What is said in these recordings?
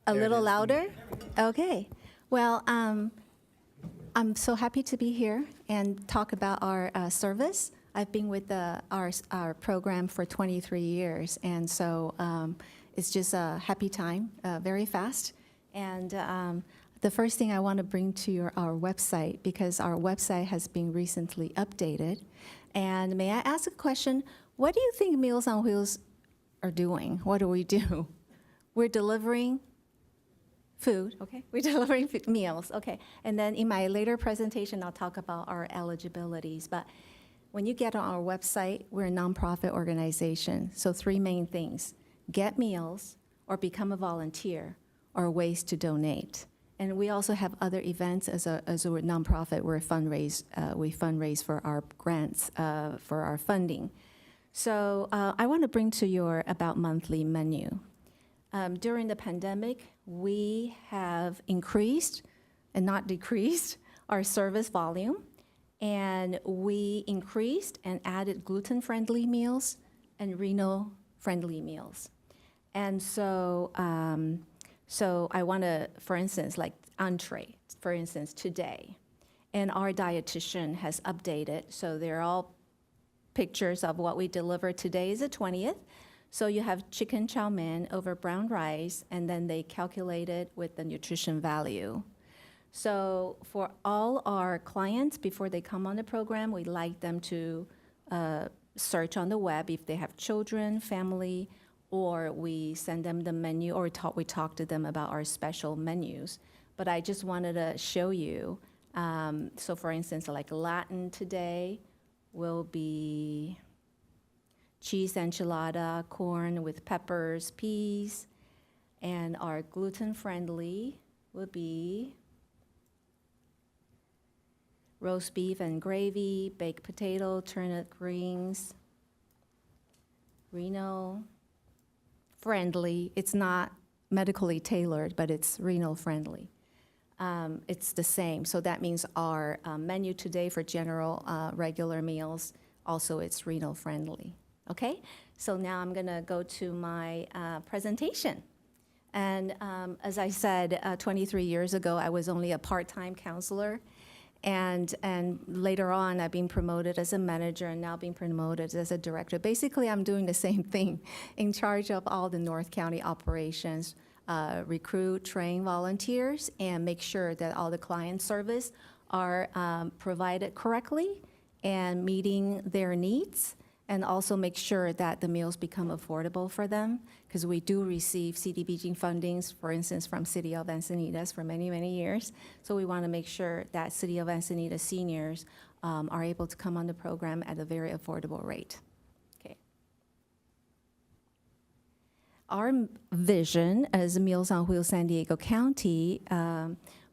A little louder? Okay. Well, I'm so happy to be here and talk about our service. I've been with our program for 23 years, and so it's just a happy time, very fast. And the first thing I want to bring to our website, because our website has been recently updated. And may I ask a question? What do you think Meals on Wheels are doing? What do we do? We're delivering food, okay? We're delivering meals, okay. And then in my later presentation, I'll talk about our eligibilities. But when you get on our website, we're a nonprofit organization. So 3 main things: get meals, or become a volunteer, or ways to donate. And we also have other events as a nonprofit. We fundraise for our grants, for our funding. So I want to bring to your About Monthly menu. During the pandemic, we have increased and not decreased our service volume. And we increased and added gluten-friendly meals and renal-friendly meals. And so I want to, for instance, like entree, for instance, today. And our dietitian has updated, so they're all pictures of what we deliver. Today is the 20th. So you have chicken chow mein over brown rice, and then they calculate it with the nutrition value. So for all our clients, before they come on the program, we like them to search on the web if they have children, family, or we send them the menu, or we talk to them about our special menus. But I just wanted to show you. So for instance, like Latin today will be cheese enchilada, corn with peppers, peas, and our gluten-friendly will be roast beef and gravy, baked potato, turnip greens, renal friendly. It's not medically tailored, but it's renal friendly. It's the same. So that means our menu today for general regular meals, also it's renal friendly. Okay? So now I'm gonna go to my presentation. And as I said, 23 years ago, I was only a part-time counselor. And later on, I've been promoted as a manager and now being promoted as a director. Basically, I'm doing the same thing, in charge of all the North County operations, recruit, train volunteers, and make sure that all the client service are provided correctly and meeting their needs, and also make sure that the meals become affordable for them, because we do receive CDBG fundings, for instance, from City of Encinitas for many, many years. So we want to make sure that City of Encinitas seniors are able to come on the program at a very affordable rate. Okay. Our vision as Meals on Wheels San Diego County,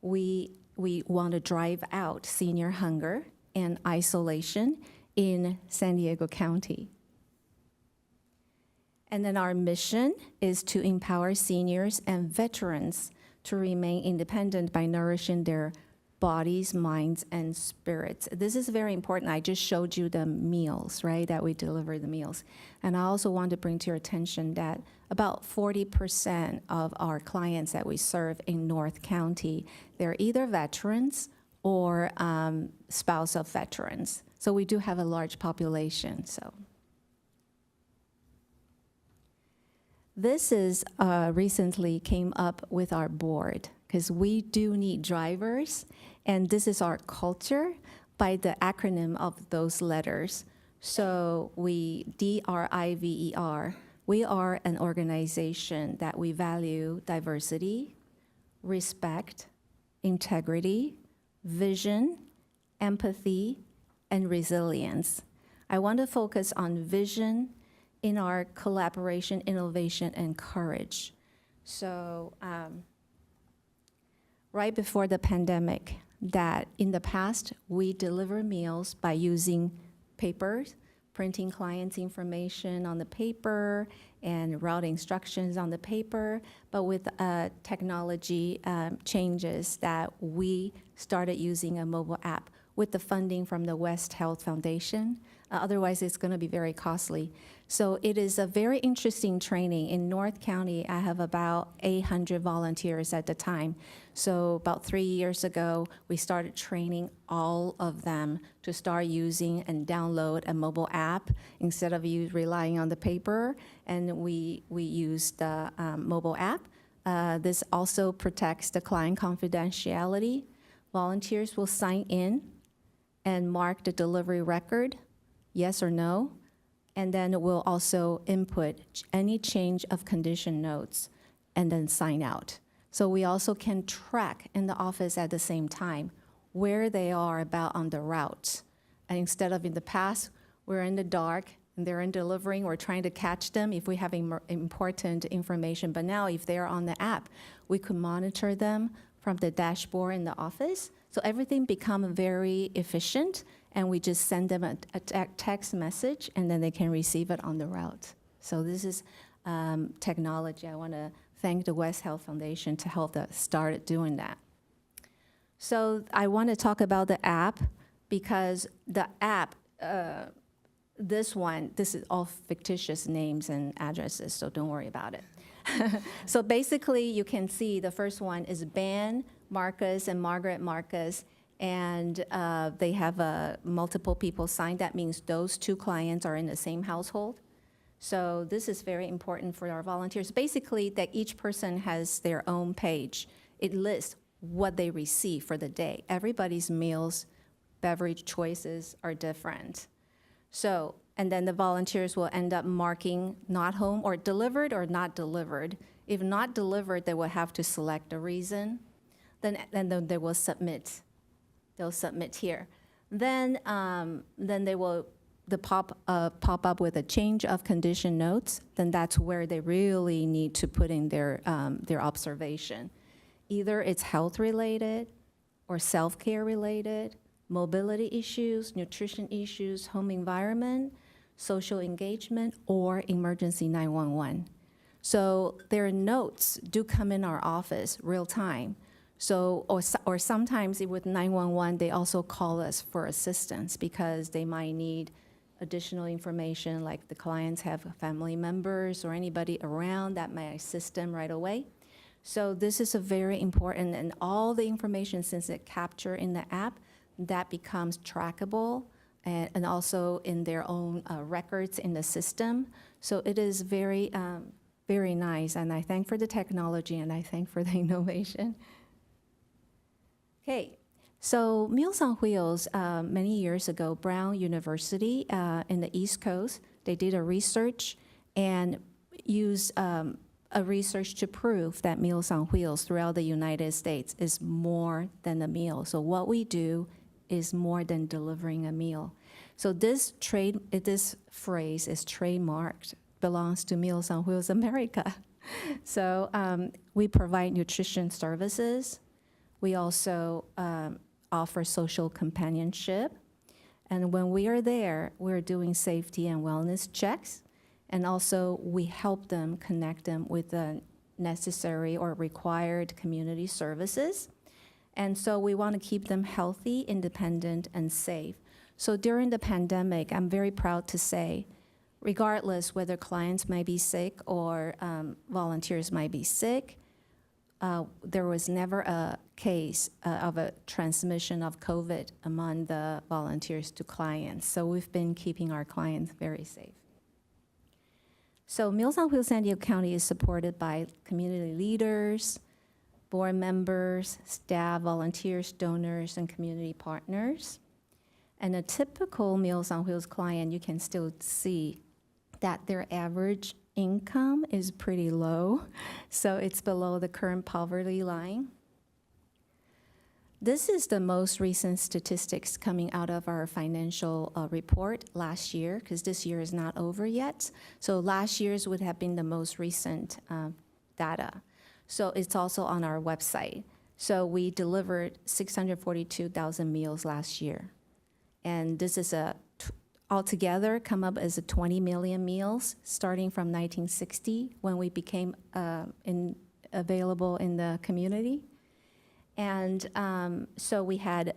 we want to drive out senior hunger and isolation in San Diego County. And then our mission is to empower seniors and veterans to remain independent by nourishing their bodies, minds, and spirits. This is very important. I just showed you the meals, right, that we deliver the meals. And I also want to bring to your attention that about 40% of our clients that we serve in North County, they're either veterans or spouse of veterans. So we do have a large population, so. This is recently came up with our board, because we do need drivers, and this is our culture by the acronym of those letters. So DRIVER, we are an organization that we value diversity, respect, integrity, vision, empathy, and resilience. I want to focus on vision in our collaboration, innovation, and courage. So right before the pandemic, that in the past, we deliver meals by using papers, printing clients' information on the paper and route instructions on the paper. But with technology changes, that we started using a mobile app with the funding from the West Health Foundation. Otherwise, it's going to be very costly. So it is a very interesting training. In North County, I have about 800 volunteers at the time. So about 3 years ago, we started training all of them to start using and download a mobile app instead of you relying on the paper. And we use the mobile app. This also protects the client confidentiality. Volunteers will sign in and mark the delivery record, yes or no, and then it will also input any change of condition notes and then sign out. So we also can track in the office at the same time where they are about on the route. And instead of in the past, we're in the dark and they're in delivering, we're trying to catch them if we have important information. But now if they're on the app, we could monitor them from the dashboard in the office. So everything become very efficient, and we just send them a text message, and then they can receive it on the route. So this is technology. I want to thank the West Health Foundation to help us start doing that. So I want to talk about the app because the app, this is all fictitious names and addresses, so don't worry about it. So basically, you can see the first one is Ben Marcus and Margaret Marcus, and they have multiple people signed. That means those two clients are in the same household. So this is very important for our volunteers. Basically, that each person has their own page. It lists what they receive for the day. Everybody's meals, beverage choices are different. So, and then the volunteers will end up marking not home or delivered or not delivered. If not delivered, they will have to select a reason. Then they will submit. They'll submit here. Then they will pop up with a change of condition notes. Then that's where they really need to put in their observation. Either it's health related or self-care related, mobility issues, nutrition issues, home environment, social engagement, or emergency 911. So their notes do come in our office real time. So, or sometimes with 911, they also call us for assistance because they might need additional information, like the clients have family members or anybody around that might assist them right away. So this is a very important, and all the information, since it captured in the app, that becomes trackable and also in their own records in the system. So it is very, very nice, and I thank for the technology and I thank for the innovation. Okay, so Meals on Wheels, many years ago, Brown University in the East Coast, they did a research and used a research to prove that Meals on Wheels throughout the United States is more than a meal. So what we do is more than delivering a meal. So this phrase is trademarked, belongs to Meals on Wheels America. So we provide nutrition services. We also offer social companionship. And when we are there, we're doing safety and wellness checks. And also we help them, connect them with the necessary or required community services. And so we want to keep them healthy, independent, and safe. So during the pandemic, I'm very proud to say, regardless whether clients might be sick or volunteers might be sick, there was never a case of a transmission of COVID among the volunteers to clients. So we've been keeping our clients very safe. So Meals on Wheels San Diego County is supported by community leaders, board members, staff, volunteers, donors, and community partners. And a typical Meals on Wheels client, you can still see that their average income is pretty low. So it's below the current poverty line. This is the most recent statistics coming out of our financial report last year, because this year is not over yet. So last year's would have been the most recent data. So it's also on our website. So we delivered 642,000 meals last year. And this is altogether come up as 20 million meals starting from 1960 when we became available in the community. And so we had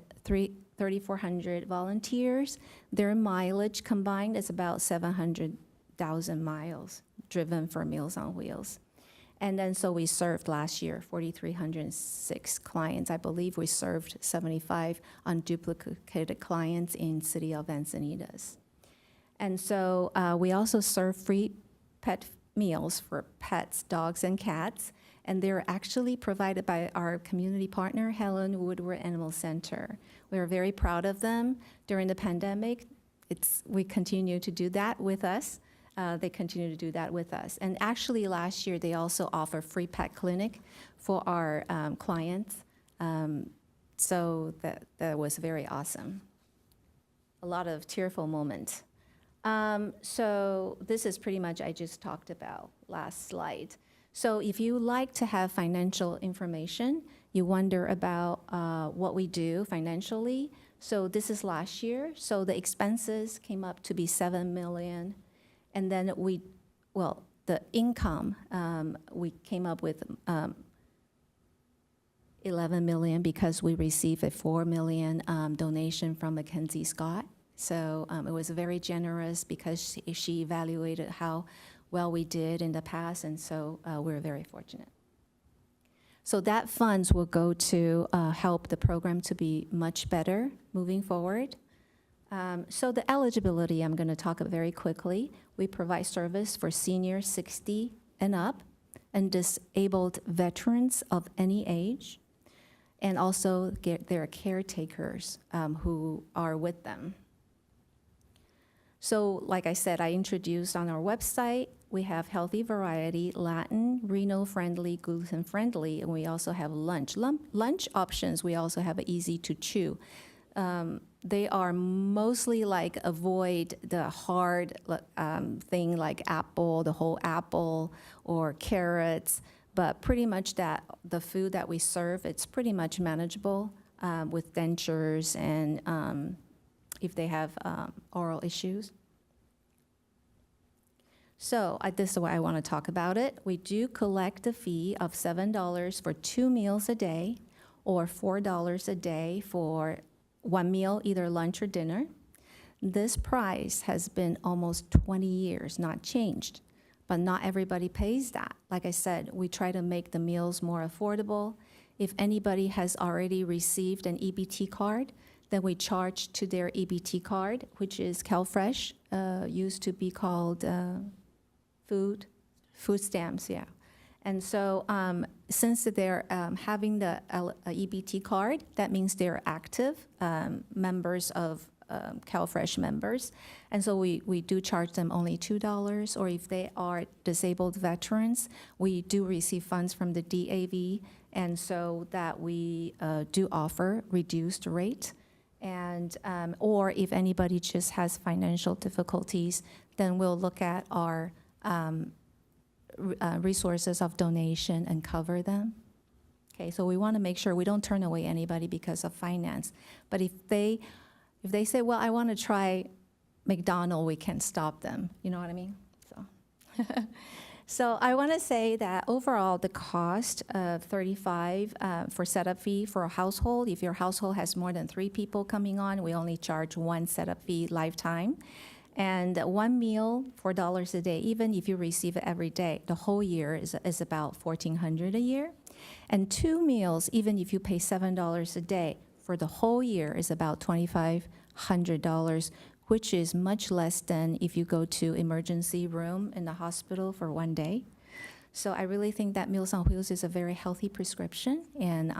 3,400 volunteers. Their mileage combined is about 700,000 miles driven for Meals on Wheels. And then so we served last year 4,306 clients. I believe we served 75 unduplicated clients in city of Encinitas. And so we also serve free pet meals for pets, dogs, and cats. And they're actually provided by our community partner, Helen Woodward Animal Center. We are very proud of them. During the pandemic, we continue to do that with us. They continue to do that with us. And actually last year, they also offer free pet clinic for our clients. So that was very awesome. A lot of tearful moments. So this is pretty much I just talked about last slide. So if you like to have financial information, you wonder about what we do financially. So this is last year. So the expenses came up to be $7 million. And then the income, we came up with 11 million because we received a 4 million donation from Mackenzie Scott. So it was very generous because she evaluated how well we did in the past, and so we're very fortunate. So that funds will go to help the program to be much better moving forward. So the eligibility, I'm going to talk about very quickly. We provide service for seniors 60 and up and disabled veterans of any age, and also their caretakers who are with them. So like I said, I introduced on our website, we have healthy variety, Latin, renal-friendly, gluten-friendly, and we also have lunch. Lunch options, we also have easy to chew. They are mostly like avoid the hard thing like apple, the whole apple, or carrots, but pretty much the food that we serve, it's pretty much manageable with dentures and if they have oral issues. So this is why I want to talk about it. We do collect a fee of $7 for 2 meals a day or $4 a day for 1 meal, either lunch or dinner. This price has been almost 20 years, not changed, but not everybody pays that. Like I said, we try to make the meals more affordable. If anybody has already received an EBT card, then we charge to their EBT card, which is CalFresh, used to be called food stamps, yeah. And so since they're having the EBT card, that means they're active members of CalFresh members. And so we do charge them only $2, or if they are disabled veterans, we do receive funds from the DAV, and so that we do offer reduced rate. And or if anybody just has financial difficulties, then we'll look at our resources of donation and cover them. Okay, so we want to make sure we don't turn away anybody because of finance. But if they say, well, I want to try McDonald's, we can't stop them. You know what I mean? So, so I want to say that overall, the cost of $35 for setup fee for a household, if your household has more than 3 people coming on, we only charge 1 setup fee lifetime. And 1 meal, $4 a day, even if you receive it every day, the whole year is about $1,400 a year. And 2 meals, even if you pay $7 a day, for the whole year is about $2,500, which is much less than if you go to emergency room in the hospital for 1 day. So I really think that Meals on Wheels is a very healthy prescription, and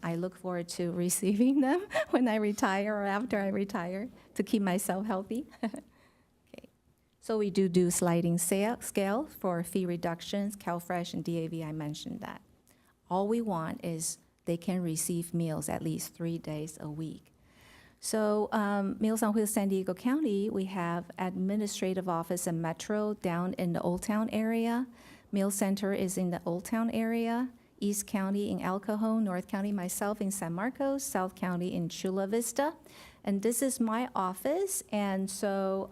I look forward to receiving them when I retire or after I retire to keep myself healthy. So we do sliding scale for fee reductions, CalFresh and DAV, I mentioned that. All we want is they can receive meals at least 3 days a week. So Meals on Wheels San Diego County, we have administrative office and Metro down in the Old Town area. Meal Center is in the Old Town area. East County in El Cajon, North County, myself in San Marcos, South County in Chula Vista. And this is my office, and so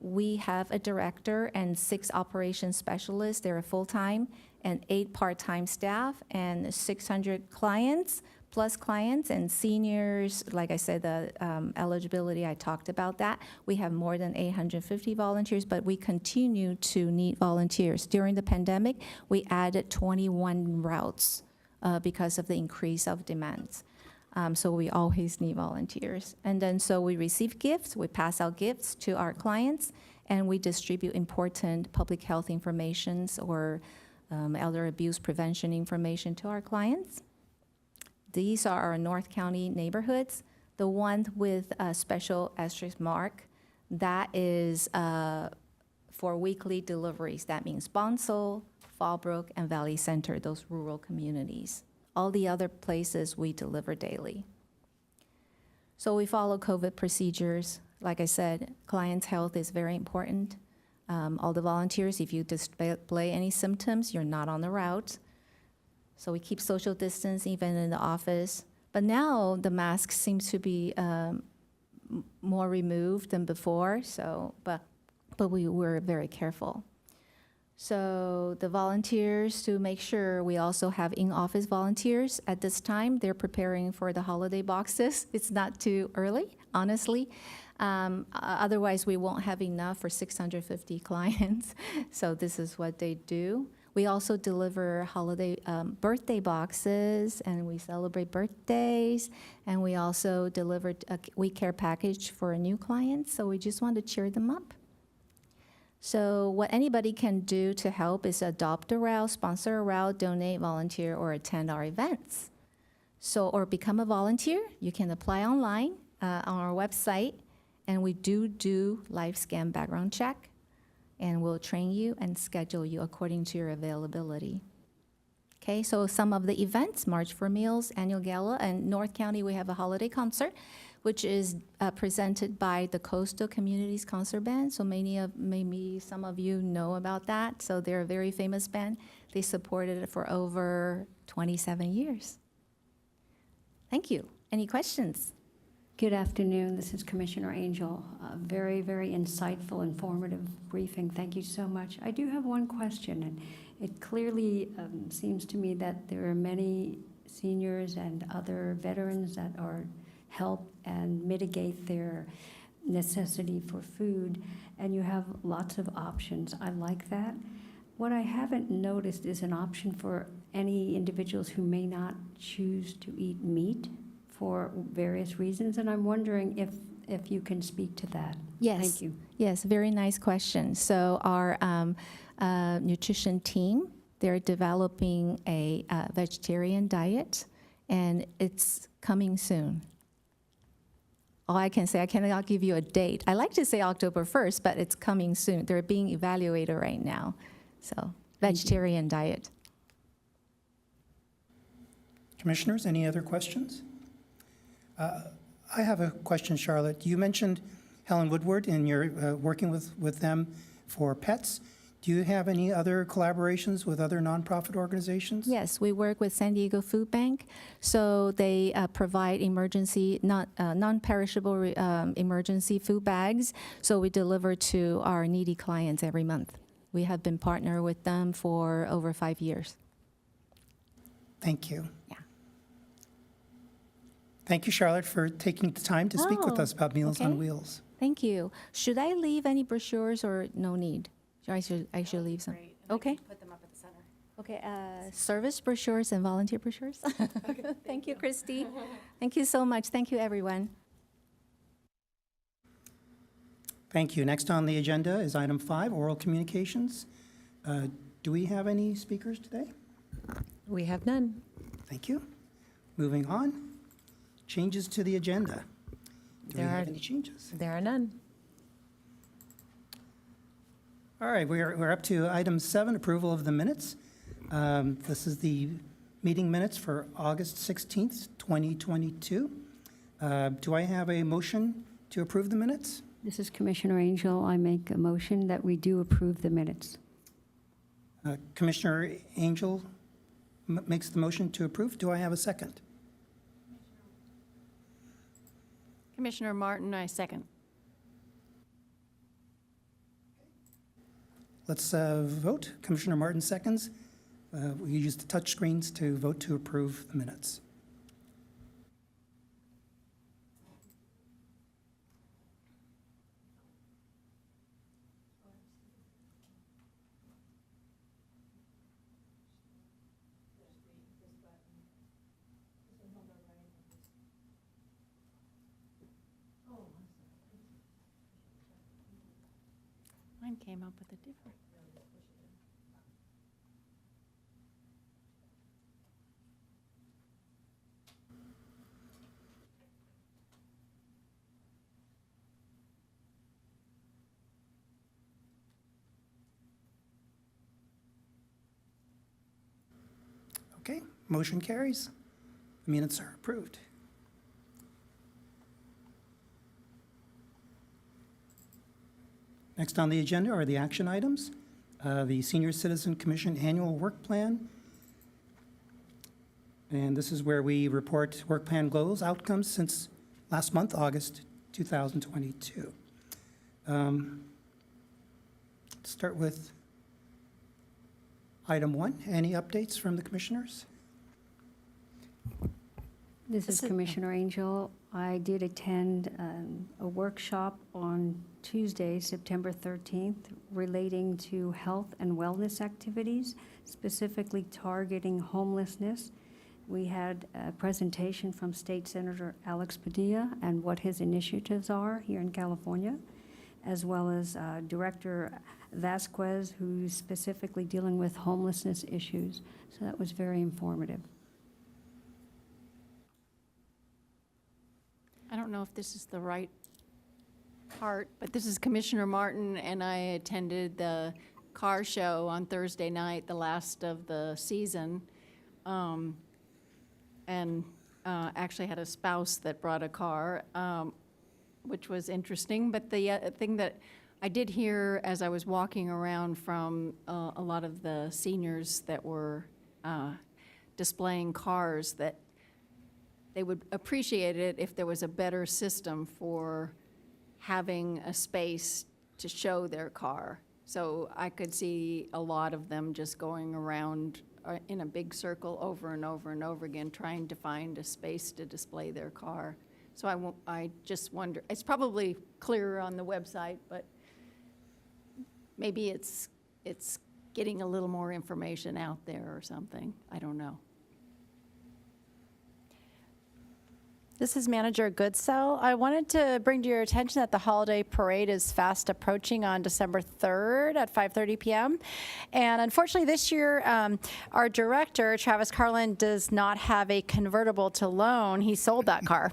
we have a director and 6 operations specialists. They're full-time, and 8 part-time staff, and 600 clients, plus clients, and seniors, like I said, the eligibility, I talked about that. We have more than 850 volunteers, but we continue to need volunteers. During the pandemic, we added 21 routes because of the increase of demands. So we always need volunteers. And then so we receive gifts, we pass out gifts to our clients, and we distribute important public health information or elder abuse prevention information to our clients. These are our North County neighborhoods. The one with a special asterisk mark, that is for weekly deliveries. That means Bonsall, Fallbrook, and Valley Center, those rural communities. All the other places we deliver daily. So we follow COVID procedures. Like I said, clients' health is very important. All the volunteers, if you display any symptoms, you're not on the route. So we keep social distance even in the office. But now the mask seems to be more removed than before, so, but we were very careful. So the volunteers, to make sure, we also have in-office volunteers. At this time, they're preparing for the holiday boxes. It's not too early, honestly. Otherwise, we won't have enough for 650 clients. So this is what they do. We also deliver holiday birthday boxes, and we celebrate birthdays, and we also delivered a We Care package for a new client, so we just want to cheer them up. So what anybody can do to help is adopt a route, sponsor a route, donate, volunteer, or attend our events. So, or become a volunteer. You can apply online on our website, and we do live scan background check, and we'll train you and schedule you according to your availability. Okay, so some of the events: March for Meals, Annual Gala, and North County we have a holiday concert, which is presented by the Coastal Communities Concert Band. So maybe some of you know about that. So they're a very famous band. They supported it for over 27 years. Thank you. Any questions? Good afternoon. This is Commissioner Angel. Very, very insightful, informative briefing. Thank you so much. I do have one question, and it clearly seems to me that there are many seniors and other veterans that are help and mitigate their necessity for food, and you have lots of options. I like that. What I haven't noticed is an option for any individuals who may not choose to eat meat for various reasons, and I'm wondering if you can speak to that. Yes. Thank you. Yes, very nice question. So our nutrition team, they're developing a vegetarian diet, and it's coming soon. All I can say, I cannot give you a date. I like to say October 1st, but it's coming soon. They're being evaluated right now. So, vegetarian diet. Commissioners, any other questions? I have a question, Charlotte. You mentioned Helen Woodward and you're working with them for pets. Do you have any other collaborations with other nonprofit organizations? Yes, we work with San Diego Food Bank. So they provide emergency, non-perishable emergency food bags. So we deliver to our needy clients every month. We have been partnered with them for over 5 years. Thank you. Yeah. Thank you, Charlotte, for taking the time to speak with us about Meals on Wheels. Thank you. Should I leave any brochures or no need? I should leave some. Great. Okay. Put them up at the center. Okay, service brochures and volunteer brochures. Thank you, Christy. Thank you so much. Thank you, everyone. Thank you. Next on the agenda is item 5, oral communications. Do we have any speakers today? We have none. Thank you. Moving on. Changes to the agenda. Do we have any changes? There are none. All right, we're up to item 7, approval of the minutes. This is the meeting minutes for August 16th, 2022. Do I have a motion to approve the minutes? This is Commissioner Angel. I make a motion that we do approve the minutes. Commissioner Angel makes the motion to approve. Do I have a second? Commissioner Martin, I second. Let's vote. Commissioner Martin seconds. We use the touch screens to vote to approve the minutes. Mine came up with a different. Okay, motion carries. The minutes are approved. Next on the agenda are the action items. The Senior Citizen Commission Annual Work Plan. And this is where we report work plan goals, outcomes since last month, August 2022. Start with item 1. Any updates from the commissioners? This is Commissioner Angel. I did attend a workshop on Tuesday, September 13th, relating to health and wellness activities, specifically targeting homelessness. We had a presentation from State Senator Alex Padilla and what his initiatives are here in California, as well as Director Vasquez, who's specifically dealing with homelessness issues. So that was very informative. I don't know if this is the right part, but this is Commissioner Martin, and I attended the car show on Thursday night, the last of the season, and actually had a spouse that brought a car, which was interesting. But the thing that I did hear as I was walking around from a lot of the seniors that were displaying cars, that they would appreciate it if there was a better system for having a space to show their car. So I could see a lot of them just going around in a big circle over and over and over again, trying to find a space to display their car. So I just wonder, it's probably clearer on the website, but maybe it's getting a little more information out there or something. I don't know. This is Manager Goodsell. I wanted to bring to your attention that the holiday parade is fast approaching on December 3rd at 5:30 p.m. And unfortunately this year, our director, Travis Carlin, does not have a convertible to loan. He sold that car.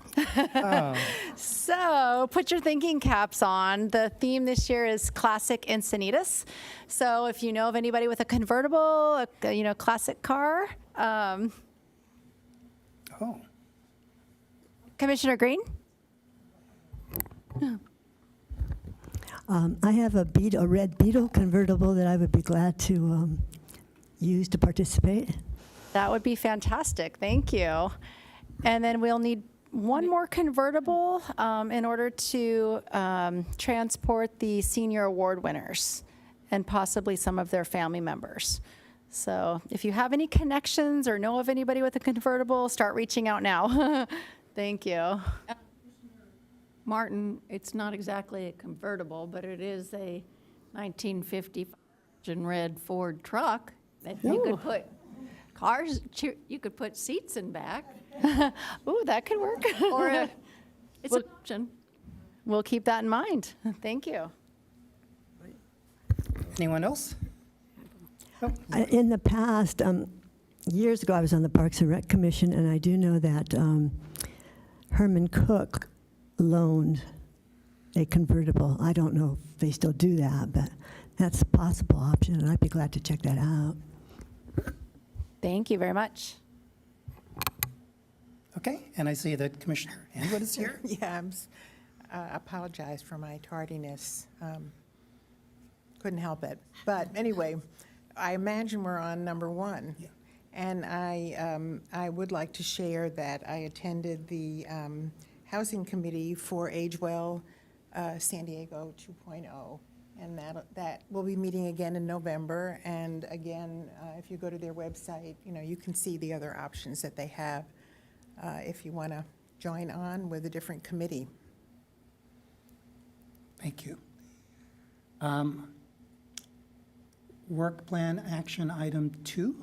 Oh, So put your thinking caps on. The theme this year is classic Encinitas. So if you know of anybody with a convertible, a classic car, oh. Commissioner Green? I have a red Beetle convertible that I would be glad to use to participate. That would be fantastic. Thank you. And then we'll need one more convertible in order to transport the senior award winners and possibly some of their family members. So if you have any connections or know of anybody with a convertible, start reaching out now. Thank you. Martin, it's not exactly a convertible, but it is a 1950 red Ford truck that you could put you could put seats in back. Ooh, that could work. Or it's an option. We'll keep that in mind. Thank you. Anyone else? Oh, In the past, years ago, I was on the Parks and Rec Commission, and I do know that Herman Cook loaned a convertible. I don't know if they still do that, but that's a possible option, and I'd be glad to check that out. Thank you very much. okay, and I see that Commissioner Hanwood is here. Yeah, I apologize for my tardiness. Couldn't help it. But anyway, I imagine we're on number 1. Yeah. And I would like to share that I attended the Housing Committee for Age Well San Diego 2.0. And that will be meeting again in November. And again, if you go to their website, you can see the other options that they have if you want to join on with a different committee. Thank you. Work plan action item 2,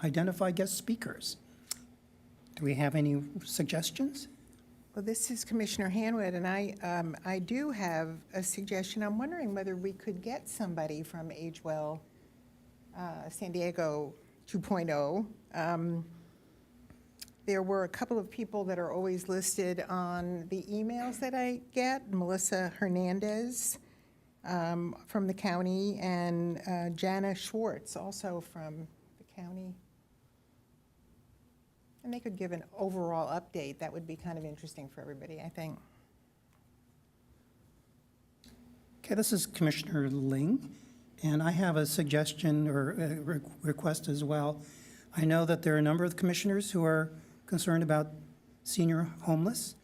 identify guest speakers. Do we have any suggestions? Well, this is Commissioner Hanwood, and I do have a suggestion. I'm wondering whether we could get somebody from AgeWell San Diego 2.0. There were a couple of people that are always listed on the emails that I get. Melissa Hernandez from the county, and Jana Schwartz, also from the county. And they could give an overall update. That would be kind of interesting for everybody, I think. Okay, this is Commissioner Ling, and I have a suggestion or a request as well. I know that there are a number of commissioners who are concerned about senior homeless,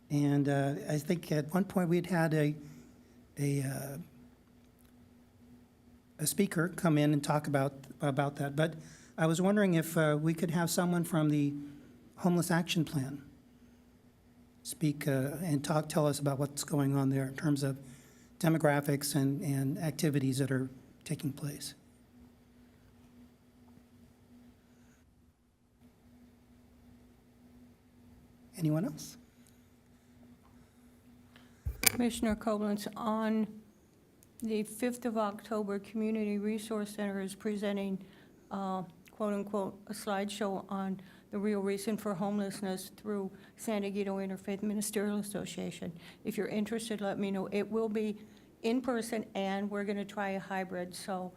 and I think at one point we'd had a speaker come in and talk about that. But I was wondering if we could have someone from the Homeless Action Plan speak and tell us about what's going on there in terms of demographics and activities that are taking place. Anyone else? Commissioner Koblenz, on the 5th of October, Community Resource Center is presenting, quote-unquote, a slideshow on the real reason for homelessness through San Diego Interfaith Ministerial Association. If you're interested, let me know. It will be in person, and we're going to try a hybrid, so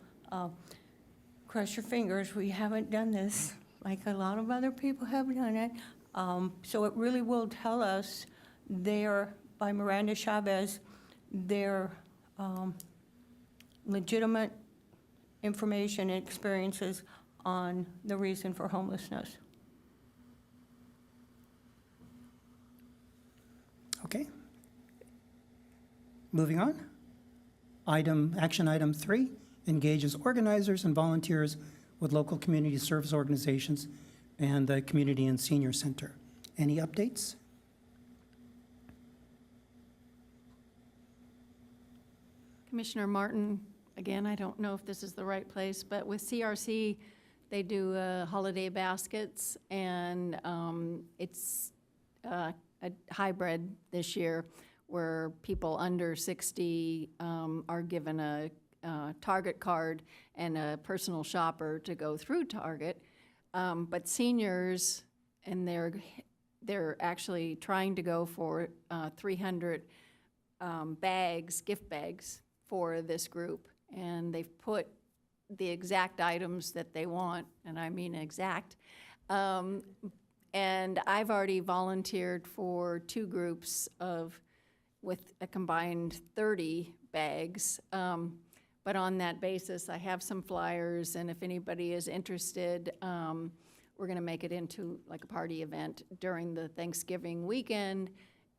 cross your fingers. We haven't done this like a lot of other people have done it. So it really will tell us by Miranda Chavez, their legitimate information and experiences on the reason for homelessness. Okay. Moving on. Action item 3 engages organizers and volunteers with local community service organizations and the Community and Senior Center. Any updates? Commissioner Martin, again, I don't know if this is the right place, but with CRC, they do holiday baskets, and it's a hybrid this year where people under 60 are given a Target card and a personal shopper to go through Target. But seniors, and they're actually trying to go for 300 gift bags for this group, and they've put the exact items that they want, and I mean exact. And I've already volunteered for 2 groups with a combined 30 bags. But on that basis, I have some flyers, and if anybody is interested, we're going to make it into like a party event during the Thanksgiving weekend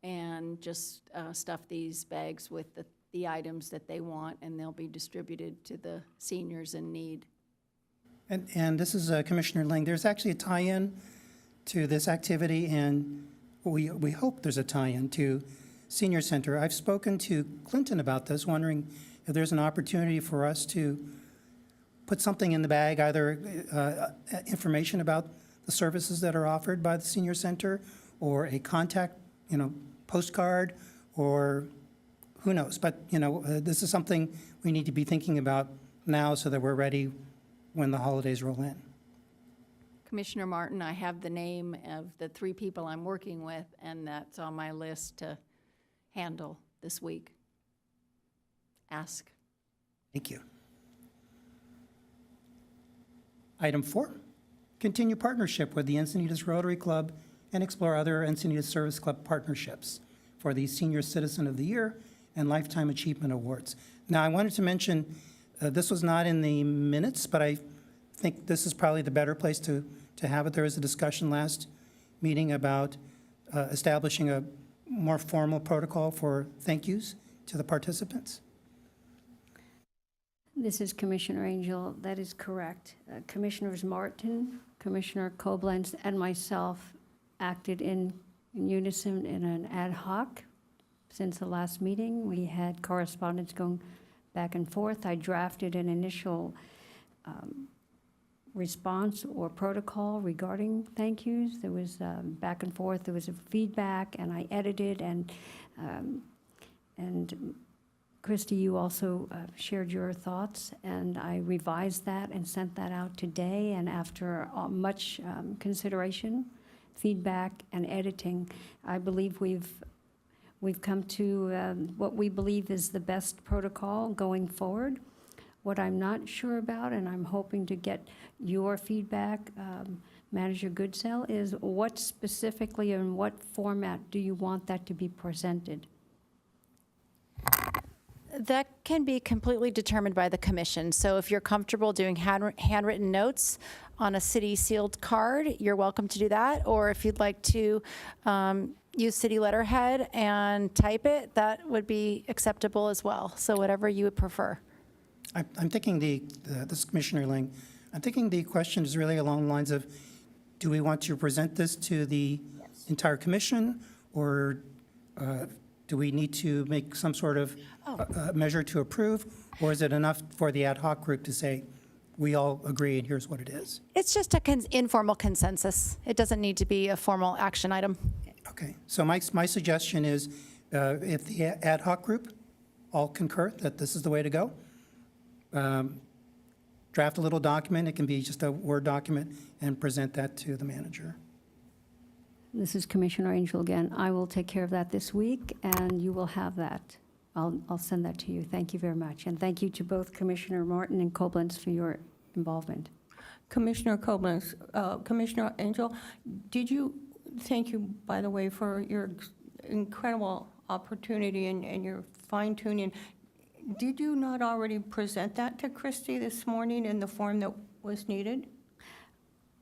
and just stuff these bags with the items that they want, and they'll be distributed to the seniors in need. And this is Commissioner Ling. There's actually a tie-in to this activity, and we hope there's a tie-in to Senior Center. I've spoken to Clinton about this, wondering if there's an opportunity for us to put something in the bag, either information about the services that are offered by the Senior Center, or a contact, postcard, or who knows. But, this is something we need to be thinking about now so that we're ready when the holidays roll in. Commissioner Martin, I have the name of the 3 people I'm working with, and that's on my list to handle this week. Ask. Thank you. Item 4, continue partnership with the Encinitas Rotary Club and explore other Encinitas Service Club partnerships for the Senior Citizen of the Year and Lifetime Achievement Awards. Now, I wanted to mention, this was not in the minutes, but I think this is probably the better place to have it. There was a discussion last meeting about establishing a more formal protocol for thank yous to the participants. This is Commissioner Angel. That is correct. Commissioners Martin, Commissioner Koblenz, and myself acted in unison in an ad hoc. Since the last meeting, we had correspondence going back and forth. I drafted an initial response or protocol regarding thank yous. There was back and forth, there was a feedback, and I edited, and Christy, you also shared your thoughts, and I revised that and sent that out today, and after much consideration, feedback, and editing, I believe we've come to what we believe is the best protocol going forward. What I'm not sure about, and I'm hoping to get your feedback, Manager Goodsell, is what specifically and what format do you want that to be presented? That can be completely determined by the commission. So if you're comfortable doing handwritten notes on a city sealed card, you're welcome to do that. Or if you'd like to use city letterhead and type it, that would be acceptable as well. So whatever you would prefer. I'm thinking this is Commissioner Ling, I'm thinking the question is really along the lines of, do we want to present this to the entire commission, or do we need to make some sort of measure to approve, or is it enough for the ad hoc group to say, we all agree and here's what it is? It's just an informal consensus. It doesn't need to be a formal action item. Okay, so my suggestion is, if the ad hoc group all concur that this is the way to go, draft a little document, it can be just a Word document, and present that to the manager. This is Commissioner Angel again. I will take care of that this week, and you will have that. I'll send that to you. Thank you very much. And thank you to both Commissioner Martin and Koblenz for your involvement. Commissioner Koblenz, Commissioner Angel, thank you, by the way, for your incredible opportunity and your fine tuning. Did you not already present that to Christy this morning in the form that was needed?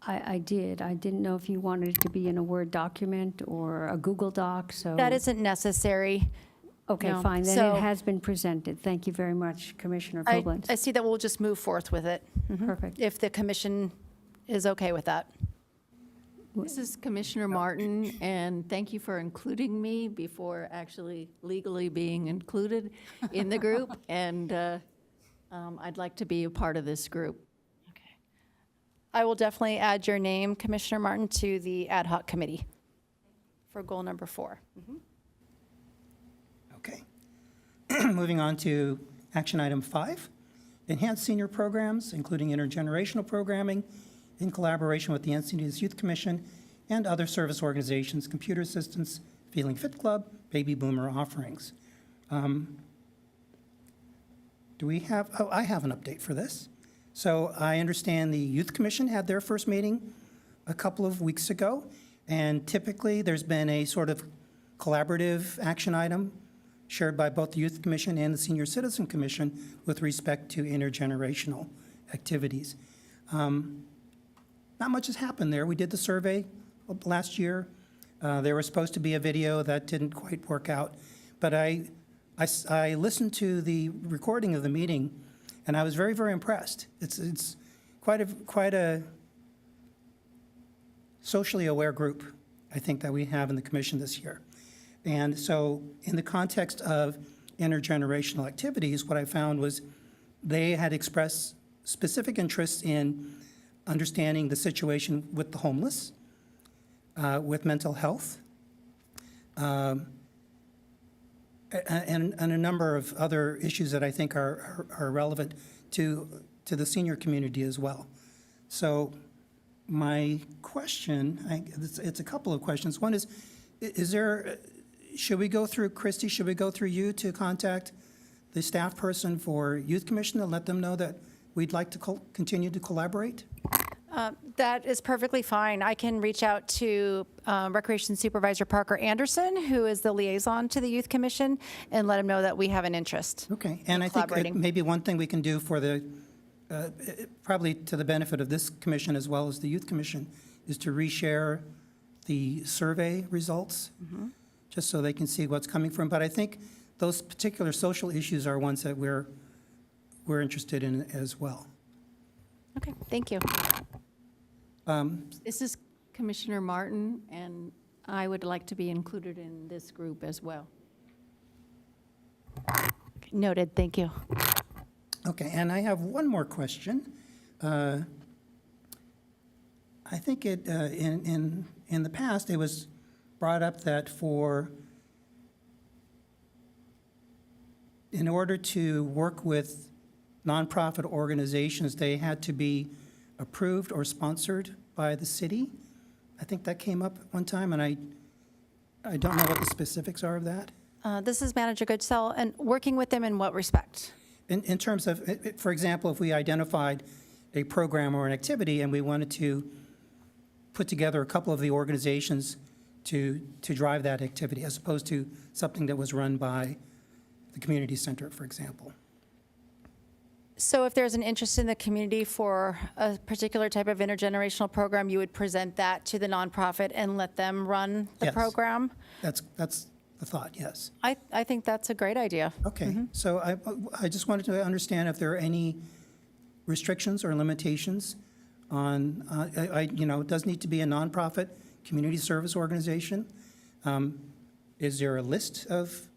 I did. I didn't know if you wanted it to be in a Word document or a Google Doc, so. That isn't necessary. Okay, No. fine. Then So- it has been presented. Thank you very much, Commissioner Koblenz. I see that we'll just move forth with it. Perfect. If the commission is okay with that. This is Commissioner Martin, and thank you for including me before actually legally being included in the group. And I'd like to be a part of this group. I will definitely add your name, Commissioner Martin, to the ad hoc committee for goal number 4. Okay. Moving on to action item 5, enhance senior programs, including intergenerational programming, in collaboration with the Encinitas Youth Commission and other service organizations, computer assistance, Feeling Fit Club, baby boomer offerings. Do we have, I have an update for this. So I understand the Youth Commission had their first meeting a couple of weeks ago, and typically there's been a sort of collaborative action item shared by both the Youth Commission and the Senior Citizen Commission with respect to intergenerational activities. Not much has happened there. We did the survey last year. There was supposed to be a video that didn't quite work out, but I listened to the recording of the meeting, and I was very, very impressed. It's quite a socially aware group, I think, that we have in the commission this year. And so in the context of intergenerational activities, what I found was they had expressed specific interests in understanding the situation with the homeless, with mental health, and a number of other issues that I think are relevant to the senior community as well. So my question, it's a couple of questions. One is there, should we go through, Christy, should we go through you to contact the staff person for Youth Commission and let them know that we'd like to continue to collaborate? That is perfectly fine. I can reach out to Recreation Supervisor Parker Anderson, who is the liaison to the Youth Commission, and let him know that we have an interest. Okay, and I think maybe one thing we can do for the, probably to the benefit of this commission as well as the Youth Commission, is to reshare the survey results, just so they can see what's coming from. But I think those particular social issues are ones that we're interested in as well. Okay, thank you. This is Commissioner Martin, and I would like to be included in this group as well. Noted, thank you. Okay, and I have one more question. I think in the past, it was brought up that in order to work with nonprofit organizations, they had to be approved or sponsored by the city. I think that came up one time, and I don't know what the specifics are of that. This is Manager Goodsell, and working with them in what respect? In terms of, for example, if we identified a program or an activity and we wanted to put together a couple of the organizations to drive that activity, as opposed to something that was run by the community center, for example. So if there's an interest in the community for a particular type of intergenerational program, you would present that to the nonprofit and let them run the Yes. program? That's the thought, yes. I think that's a great idea. Okay, so I just wanted to understand if there are any restrictions or limitations on, it does need to be a nonprofit community service organization. Is there a list of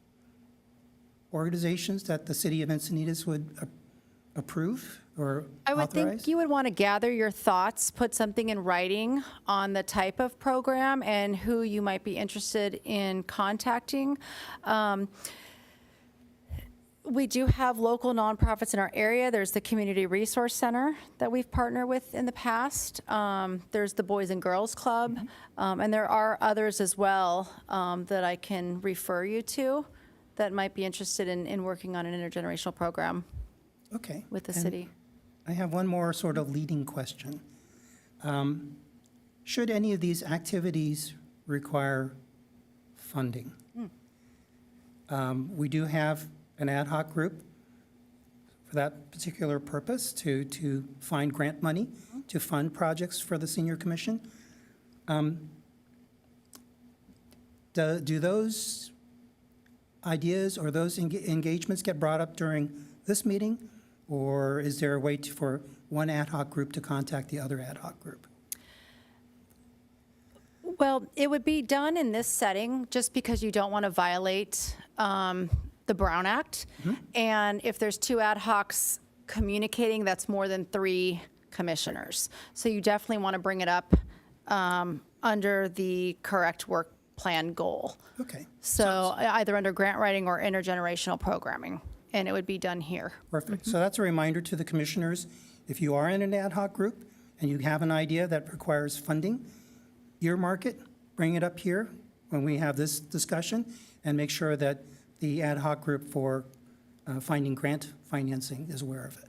organizations that the city of Encinitas would approve or I would authorize? think you would want to gather your thoughts, put something in writing on the type of program and who you might be interested in contacting. We do have local nonprofits in our area. There's the Community Resource Center that we've partnered with in the past. There's the Boys and Girls Club, and there are others as well that I can refer you to that might be interested in working on an intergenerational program Okay. with the And city. I have one more sort of leading question. Should any of these activities require funding? We do have an ad hoc group for that particular purpose to find grant money to fund projects for the Senior Commission. Do those ideas or those engagements get brought up during this meeting? Or is there a way for one ad hoc group to contact the other ad hoc group? Well, it would be done in this setting just because you don't want to violate the Brown Act. And if there's two ad hocs communicating, that's more than 3 commissioners. So you definitely want to bring it up under the correct work plan goal. Okay, So either under grant writing or intergenerational programming, and it would be done here. perfect. So that's a reminder to the commissioners, if you are in an ad hoc group and you have an idea that requires funding, earmark it, bring it up here when we have this discussion, and make sure that the ad hoc group for finding grant financing is aware of it.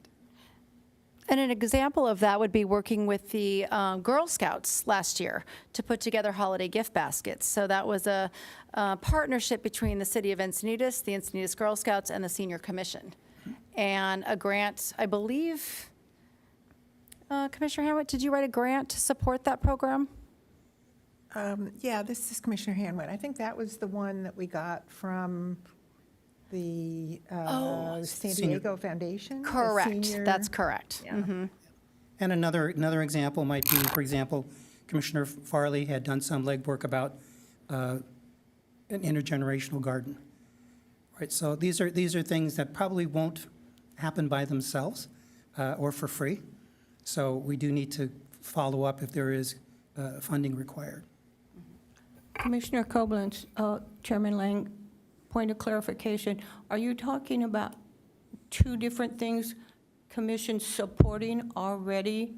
And an example of that would be working with the Girl Scouts last year to put together holiday gift baskets. So that was a partnership between the city of Encinitas, the Encinitas Girl Scouts, and the Senior Commission. And a grant, I believe, Commissioner Hanwett, did you write a grant to support that program? Yeah, this is Commissioner Hanwett. I think that was the one that we got from the San Senior. Diego Foundation. the Correct, senior- that's correct. Yeah. And another example might be, for example, Commissioner Farley had done some legwork about an intergenerational garden. Right, so these are things that probably won't happen by themselves or for free. So we do need to follow up if there is funding required. Commissioner Koblenz, Chairman Lang, point of clarification. Are you talking about 2 different things, commissions supporting already,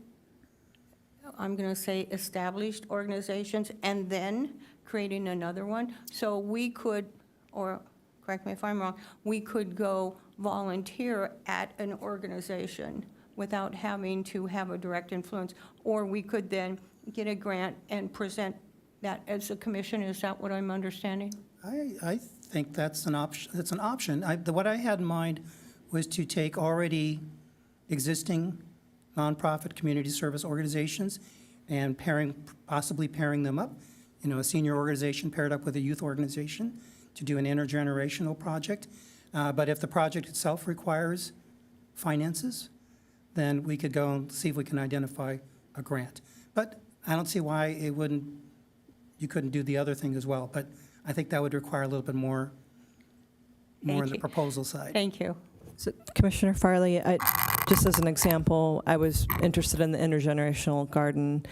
I'm going to say established organizations, and then creating another one? So we could, or correct me if I'm wrong, we could go volunteer at an organization without having to have a direct influence, or we could then get a grant and present that as a commission. Is that what I'm understanding? I think that's an option. That's an option. What I had in mind was to take already existing nonprofit community service organizations and possibly pairing them up. A senior organization paired up with a youth organization to do an intergenerational project. But if the project itself requires finances, then we could go and see if we can identify a grant. But I don't see why you couldn't do the other thing as well. But I think that would require a little bit more Thank on the you. proposal side. Thank you. So, Commissioner Farley, just as an example, I was interested in the intergenerational garden,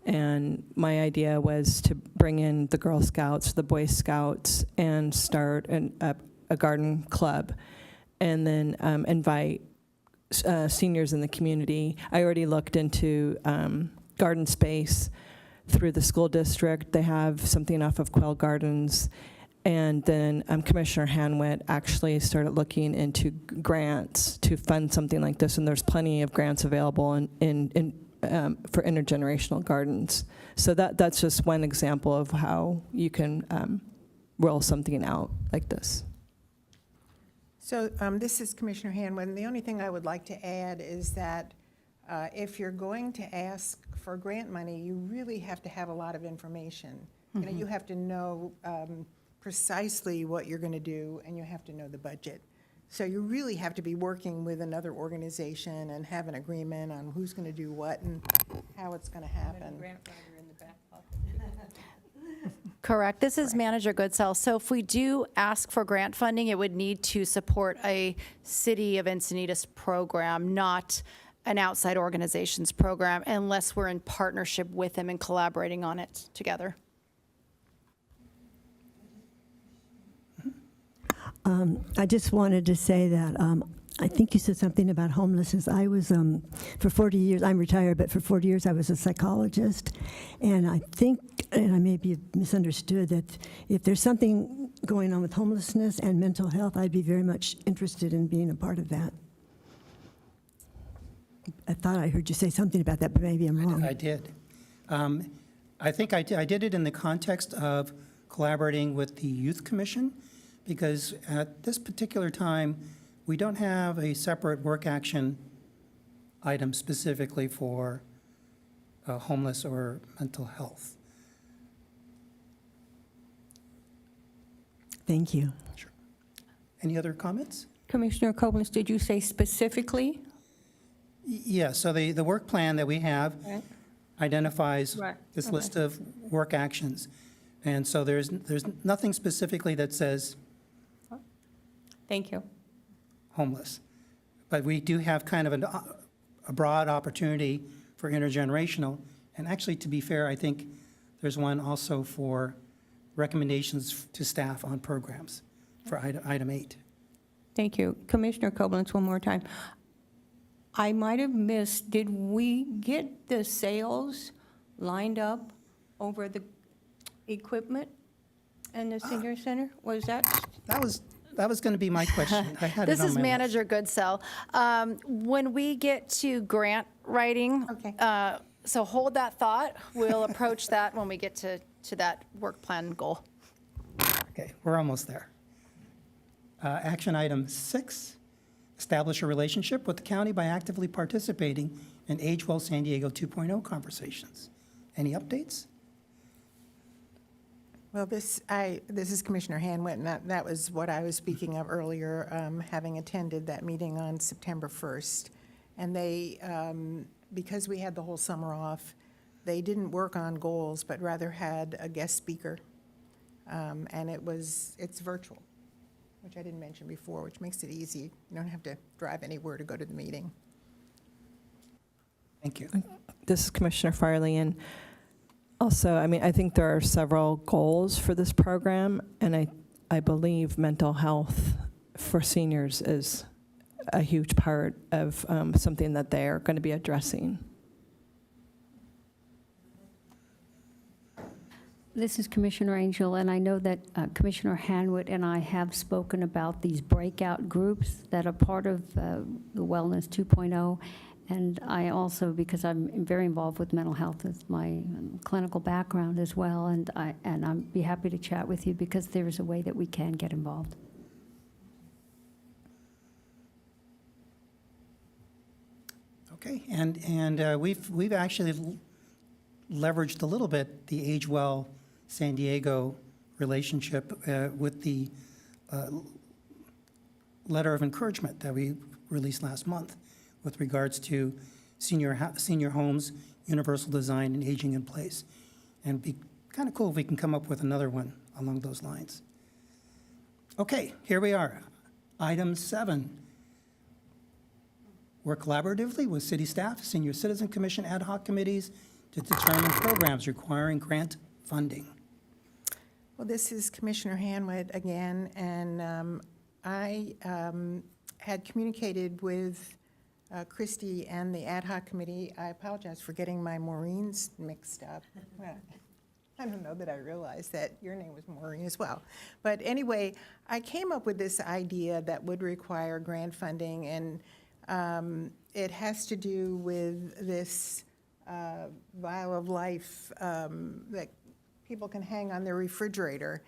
And my idea was to bring in the Girl Scouts, the Boy Scouts, and start a garden club, and then invite seniors in the community. I already looked into garden space through the school district. They have something off of Quail Gardens. And then Commissioner Hanwitt actually started looking into grants to fund something like this, and there's plenty of grants available for intergenerational gardens. So that's just one example of how you can roll something out like this. So this is Commissioner Hanwin. And the only thing I would like to add is that if you're going to ask for grant money, you really have to have a lot of information. You know, you have to know precisely what you're going to do, and you have to know the budget. So you really have to be working with another organization and have an agreement on who's going to do what and how it's going to happen. Correct. This is Manager Goodsell. So if we do ask for grant funding, it would need to support a City of Encinitas program, not an outside organization's program, unless we're in partnership with them and collaborating on it together. I just wanted to say that I think you said something about homelessness. I was, for 40 years, I'm retired, but for 40 years I was a psychologist. And I think, and I may be misunderstood, that if there's something going on with homelessness and mental health, I'd be very much interested in being a part of that. I thought I heard you say something about that, but maybe I'm wrong. I did. I think I did it in the context of collaborating with the Youth Commission, because at this particular time, we don't have a separate work action item specifically for homeless or mental health. Thank you. Sure. Any other comments? Commissioner Koblenz, did you say specifically? Yeah, so the work plan that we have Right. identifies Right, this okay. list of work actions. And so there's nothing specifically that says Thank you. homeless. But we do have kind of a broad opportunity for intergenerational. And actually, to be fair, I think there's one also for recommendations to staff on programs for item 8. Thank you. Commissioner Koblenz, one more time. I might have missed, did we get the sales lined up over the equipment in the senior center? Was that? That was going to be my question. I had This it on is my list. Manager Goodsell. When we get to grant writing, Okay. so hold that thought. We'll approach that when we get to that work plan goal. Okay, we're almost there. Action item 6, establish a relationship with the county by actively participating in Age Well San Diego 2.0 conversations. Any updates? Well, this is Commissioner Hanwit, and that was what I was speaking of earlier, having attended that meeting on September 1st. And they, because we had the whole summer off, they didn't work on goals, but rather had a guest speaker. And it's virtual, which I didn't mention before, which makes it easy. You don't have to drive anywhere to go to the meeting. Thank you. This is Commissioner Farley, and also, I mean, I think there are several goals for this program, and I believe mental health for seniors is a huge part of something that they are going to be addressing. This is Commissioner Angel, and I know that Commissioner Hanwitt and I have spoken about these breakout groups that are part of the Wellness 2.0. And I also, because I'm very involved with mental health as my clinical background as well, and I'd be happy to chat with you because there is a way that we can get involved. Okay, and we've actually leveraged a little bit the Age Well San Diego relationship with the letter of encouragement that we released last month with regards to senior homes, universal design, and aging in place. And it'd be kind of cool if we can come up with another one along those lines. Okay, here we are. Item 7. Work collaboratively with city staff, senior citizen commission ad hoc committees to determine programs requiring grant funding. Well, this is Commissioner Hanwood again, and I had communicated with Christie and the ad hoc committee. I apologize for getting my Maureen's mixed up. I don't know that I realized that your name was Maureen as well. But anyway, I came up with this idea that would require grant funding, and it has to do with this vial of life that people can hang on their refrigerator.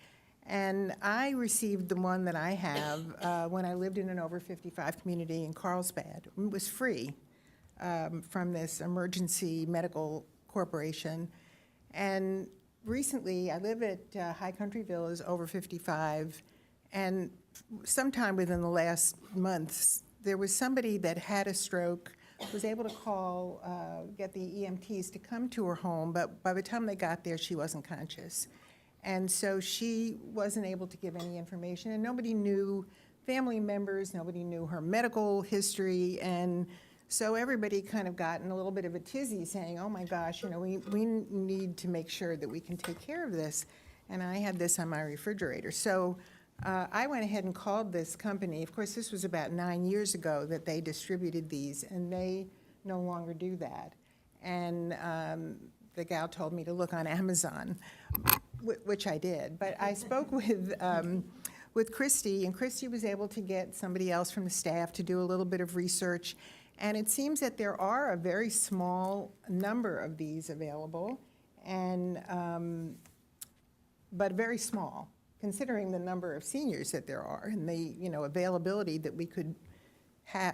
And I received the one that I have when I lived in an over 55 community in Carlsbad. It was free from this emergency medical corporation. And recently, I live at High Country Villas, over 55, and sometime within the last months, there was somebody that had a stroke, was able to call, get the EMTs to come to her home, but by the time they got there, she wasn't conscious. And so she wasn't able to give any information, and nobody knew family members, nobody knew her medical history, and so everybody kind of got in a little bit of a tizzy saying, oh my gosh, you know, we need to make sure that we can take care of this. And I had this on my refrigerator. So I went ahead and called this company. Of course, this was about 9 years ago that they distributed these, and they no longer do that. And the gal told me to look on Amazon, which I did. But I spoke with Christie, and Christie was able to get somebody else from the staff to do a little bit of research. And it seems that there are a very small number of these available, and but very small, considering the number of seniors that there are and the availability that we could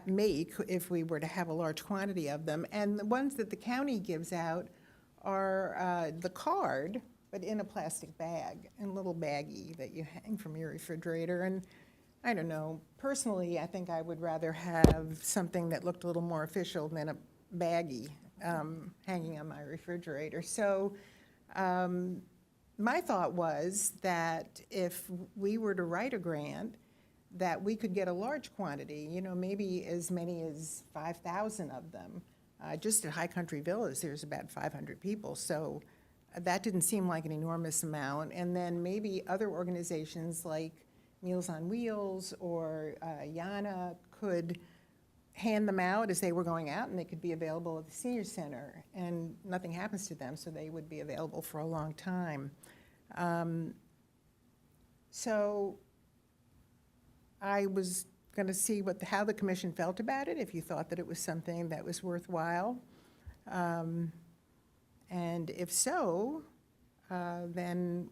make if we were to have a large quantity of them. And the ones that the county gives out are the card, but in a plastic bag, in a little baggie that you hang from your refrigerator. And I don't know, personally, I think I would rather have something that looked a little more official than a baggie hanging on my refrigerator. So my thought was that if we were to write a grant, that we could get a large quantity, maybe as many as 5,000 of them. Just at High Country Villas, there's about 500 people, so that didn't seem like an enormous amount. And then maybe other organizations like Meals on Wheels or Yana could hand them out as they were going out, and they could be available at the senior center, and nothing happens to them, so they would be available for a long time. So I was going to see how the commission felt about it, if you thought that it was something that was worthwhile. And if so, then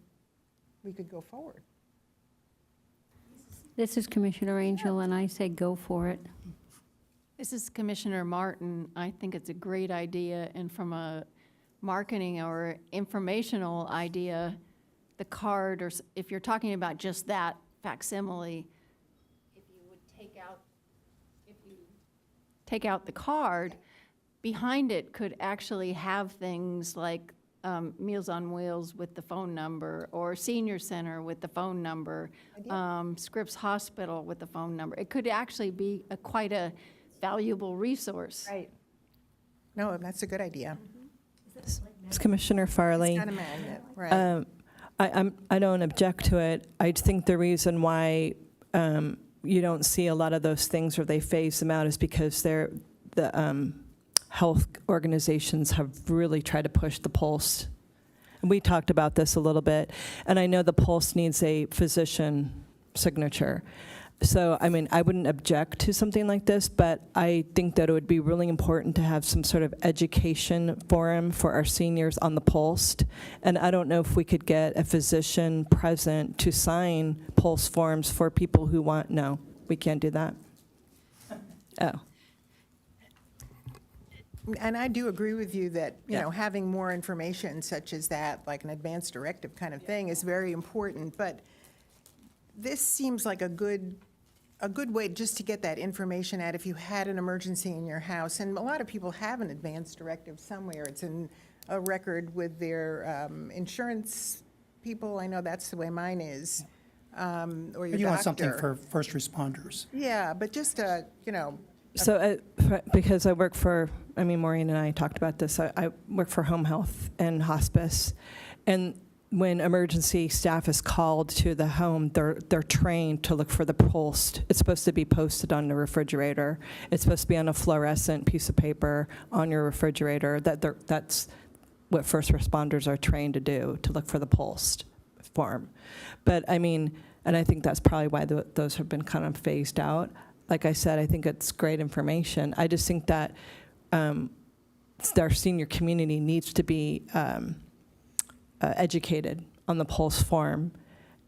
we could go forward. This is Commissioner Angel, and I say go for it. This is Commissioner Martin. I think it's a great idea, and from a marketing or informational idea, the card, or if you're talking about just that facsimile, if you take out the card, behind it could actually have things like Meals on Wheels with the phone number, or Senior Center with the phone number, Scripps Hospital with the phone number. It could actually be quite a valuable resource. Right. No, that's a good idea. It's Commissioner Farley. It's got a magnet, right. I don't object to it. I think the reason why you don't see a lot of those things, or they phase them out, is because the health organizations have really tried to push the Pulse. And we talked about this a little bit, and I know the Pulse needs a physician signature. So, I mean, I wouldn't object to something like this, but I think that it would be really important to have some sort of education forum for our seniors on the Pulse. And I don't know if we could get a physician present to sign Pulse forms for people who want. No, we can't do that. Oh. And I do agree with you that, having more information such as that, like an advance directive kind of thing, is very important. But this seems like a good way just to get that information out if you had an emergency in your house. And a lot of people have an advance directive somewhere. It's in a record with their insurance people. I know that's the way mine is, or your But you want something doctor. for first responders. Yeah, but just So, because I work for, Maureen and I talked about this, I work for home health and hospice, and when emergency staff is called to the home, they're trained to look for the pulse. It's supposed to be posted on the refrigerator. It's supposed to be on a fluorescent piece of paper on your refrigerator. That's what first responders are trained to do, to look for the pulse form. But and I think that's probably why those have been kind of phased out. Like I said, I think it's great information. I just think that our senior community needs to be educated on the pulse form,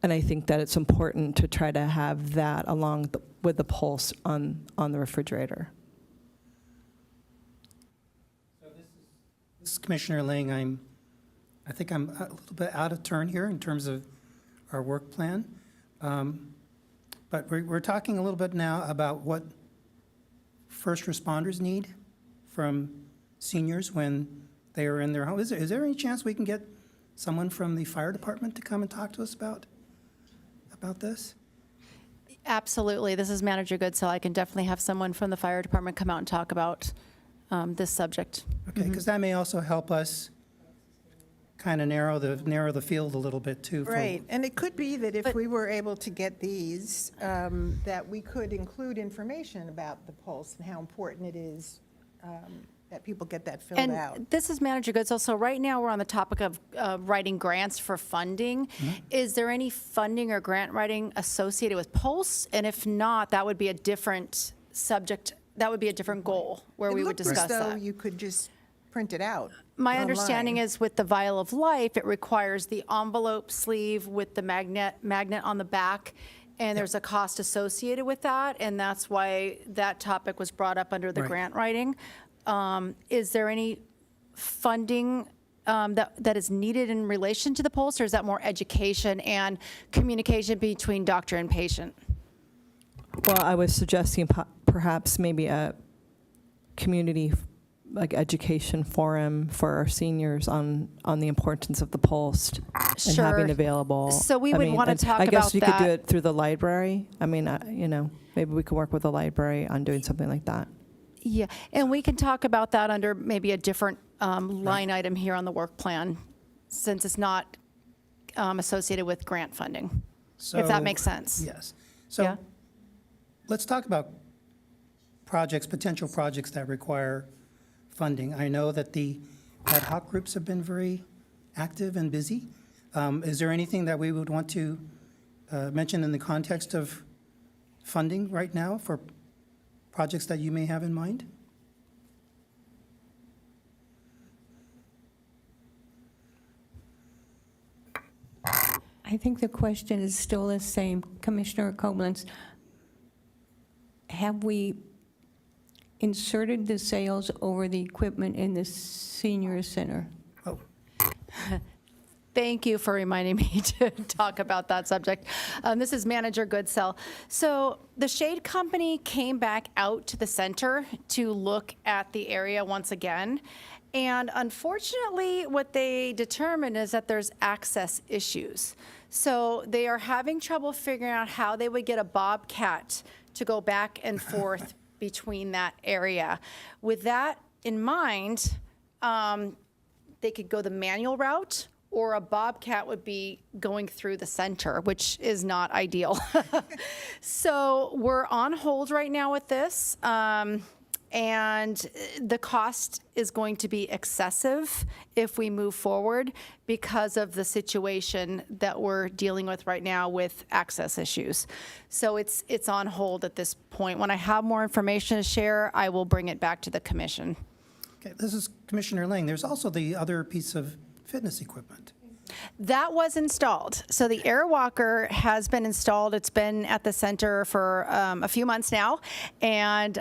and I think that it's important to try to have that along with the pulse on the refrigerator. So this is Commissioner Lang. I think I'm a little bit out of turn here in terms of our work plan, but we're talking a little bit now about what first responders need from seniors when they are in their home. Is there any chance we can get someone from the fire department to come and talk to us about this? Absolutely. This is Manager Goodsell. I can definitely have someone from the fire department come out and talk about this subject. Okay, because that may also help us kind of narrow the field a little bit too. Right, and it could be that if But- we were able to get these, that we could include information about the pulse and how important it is that people get that filled out. And this is Manager Goodsell. So right now, we're on the topic of writing grants for funding. Is there any funding or grant writing associated with Pulse? And if not, that would be a different subject, that would be a different goal where we would discuss It looked as though that. you could just print it out. My understanding online. is with the Vial of Life, it requires the envelope sleeve with the magnet on the back, and there's a cost associated with that, and that's why that topic was brought up under the Right. grant writing. Is there any funding that is needed in relation to the Pulse, or is that more education and communication between doctor and patient? Well, I was suggesting perhaps maybe a community education forum for our seniors on the importance of the pulse and having Sure. available. So we would wanna and talk I guess about you could do that. it through the library. Maybe we could work with the library on doing something like that. Yeah, and we can talk about that under maybe a different line item here on the work plan, since it's not associated with grant funding, if that makes sense. Yes. Yeah. So let's talk about potential projects that require funding. I know that the ad hoc groups have been very active and busy. Is there anything that we would want to mention in the context of funding right now for projects that you may have in mind? I think the question is still the same. Commissioner Koblenz, have we inserted the sales over the equipment in the senior center? Oh, Thank you for reminding me to talk about that subject. This is Manager Goodsell. So the Shade Company came back out to the center to look at the area once again. And unfortunately, what they determined is that there's access issues. So they are having trouble figuring out how they would get a Bobcat to go back and forth between that area. With that in mind, they could go the manual route, or a Bobcat would be going through the center, which is not ideal. So we're on hold right now with this. And the cost is going to be excessive if we move forward because of the situation that we're dealing with right now with access issues. So it's on hold at this point. When I have more information to share, I will bring it back to the commission. okay. This is Commissioner Lang. There's also the other piece of fitness equipment. That was installed. So the air walker has been installed. It's been at the center for a few months now. And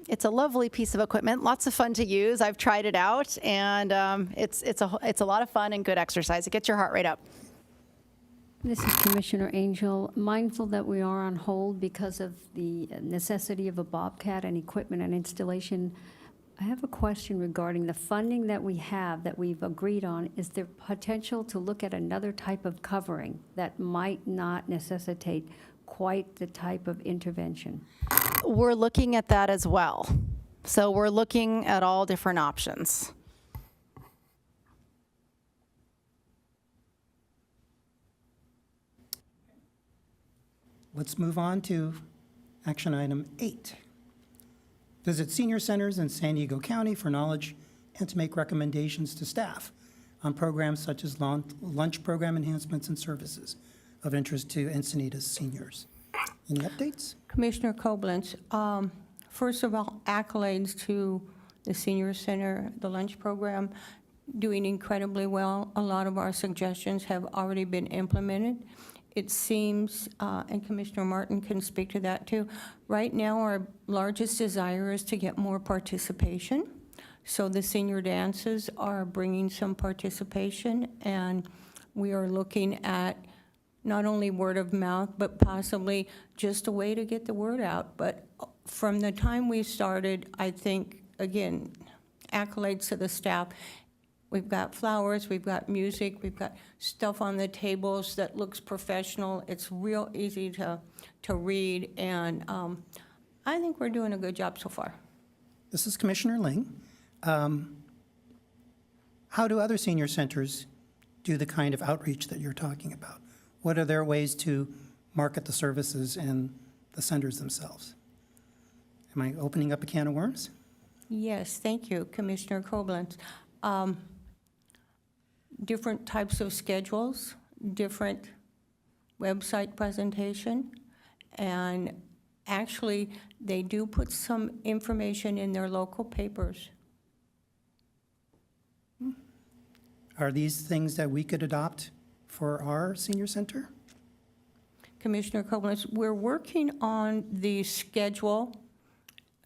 it's a lovely piece of equipment, lots of fun to use. I've tried it out, and it's a lot of fun and good exercise. It gets your heart rate up. This is Commissioner Angel. Mindful that we are on hold because of the necessity of a Bobcat and equipment and installation, I have a question regarding the funding that we have, that we've agreed on. Is there potential to look at another type of covering that might not necessitate quite the type of intervention? we're looking at that as well. So we're looking at all different options. Let's move on to action item 8. Visit senior centers in San Diego County for knowledge and to make recommendations to staff on programs such as lunch program enhancements and services of interest to Encinitas seniors. Any updates? Commissioner Koblenz, first of all, accolades to the senior center, the lunch program, doing incredibly well. A lot of our suggestions have already been implemented. It seems, and Commissioner Martin can speak to that too, right now our largest desire is to get more participation. So the senior dances are bringing some participation, and we are looking at not only word of mouth, but possibly just a way to get the word out. But from the time we started, I think, again, accolades to the staff. We've got flowers, we've got music, we've got stuff on the tables that looks professional. It's real easy to read, and I think we're doing a good job so far. This is Commissioner Ling. How do other senior centers do the kind of outreach that you're talking about? What are their ways to market the services and the centers themselves? Am I opening up a can of worms? Yes, thank you, Commissioner Koblenz. Different types of schedules, different website presentation, and actually, they do put some information in their local papers. Are these things that we could adopt for our senior center? Commissioner Koblenz, we're working on the schedule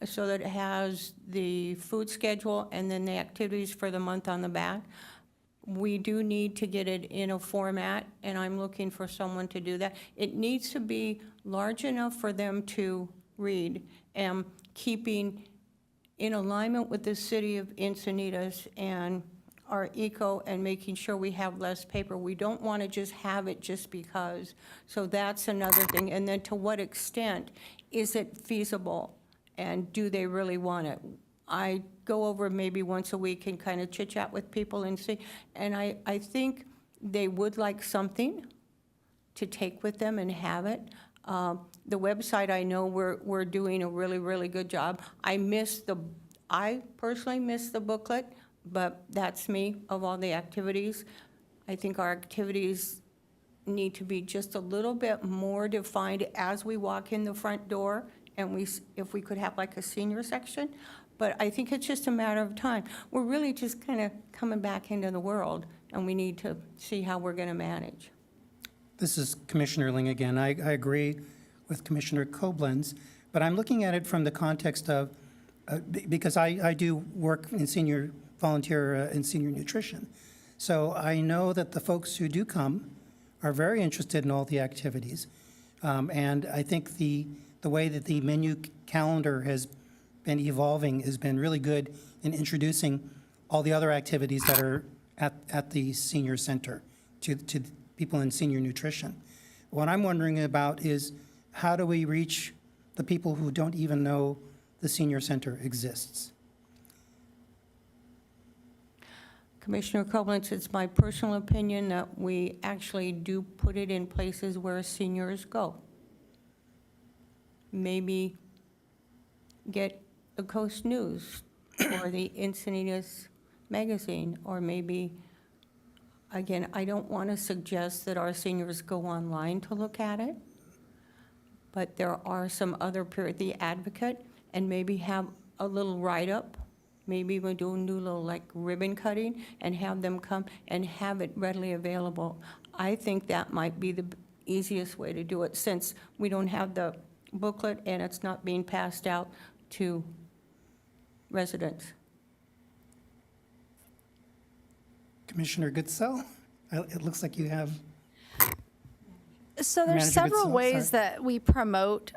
so that it has the food schedule and then the activities for the month on the back. We do need to get it in a format, and I'm looking for someone to do that. It needs to be large enough for them to read, and keeping in alignment with the city of Encinitas and our eco, and making sure we have less paper. We don't want to just have it just because. So that's another thing. And then to what extent is it feasible, and do they really want it? I go over maybe once a week and kind of chit-chat with people and see, and I think they would like something to take with them and have it. The website, I know we're doing a really, really good job. I personally miss the booklet, but that's me, of all the activities. I think our activities need to be just a little bit more defined as we walk in the front door, and if we could have like a senior section. But I think it's just a matter of time. We're really just kind of coming back into the world, and we need to see how we're going to manage. This is Commissioner Ling again. I agree with Commissioner Koblenz, but I'm looking at it from the context of, because I do work in volunteer in senior nutrition. So I know that the folks who do come are very interested in all the activities. And I think the way that the menu calendar has been evolving has been really good in introducing all the other activities that are at the senior center to people in senior nutrition. What I'm wondering about is, how do we reach the people who don't even know the senior center exists? Commissioner Koblenz, it's my personal opinion that we actually do put it in places where seniors go. Maybe get the Coast News or the Encinitas magazine, or maybe, again, I don't want to suggest that our seniors go online to look at it, but there are some other, the Advocate, and maybe have a little write-up. Maybe we'll do a new little like ribbon cutting and have them come and have it readily available. I think that might be the easiest way to do it, since we don't have the booklet and it's not being passed out to residents. Commissioner Goodsell, it looks like you have. So there's Manager several Goodsell, ways sorry. that we promote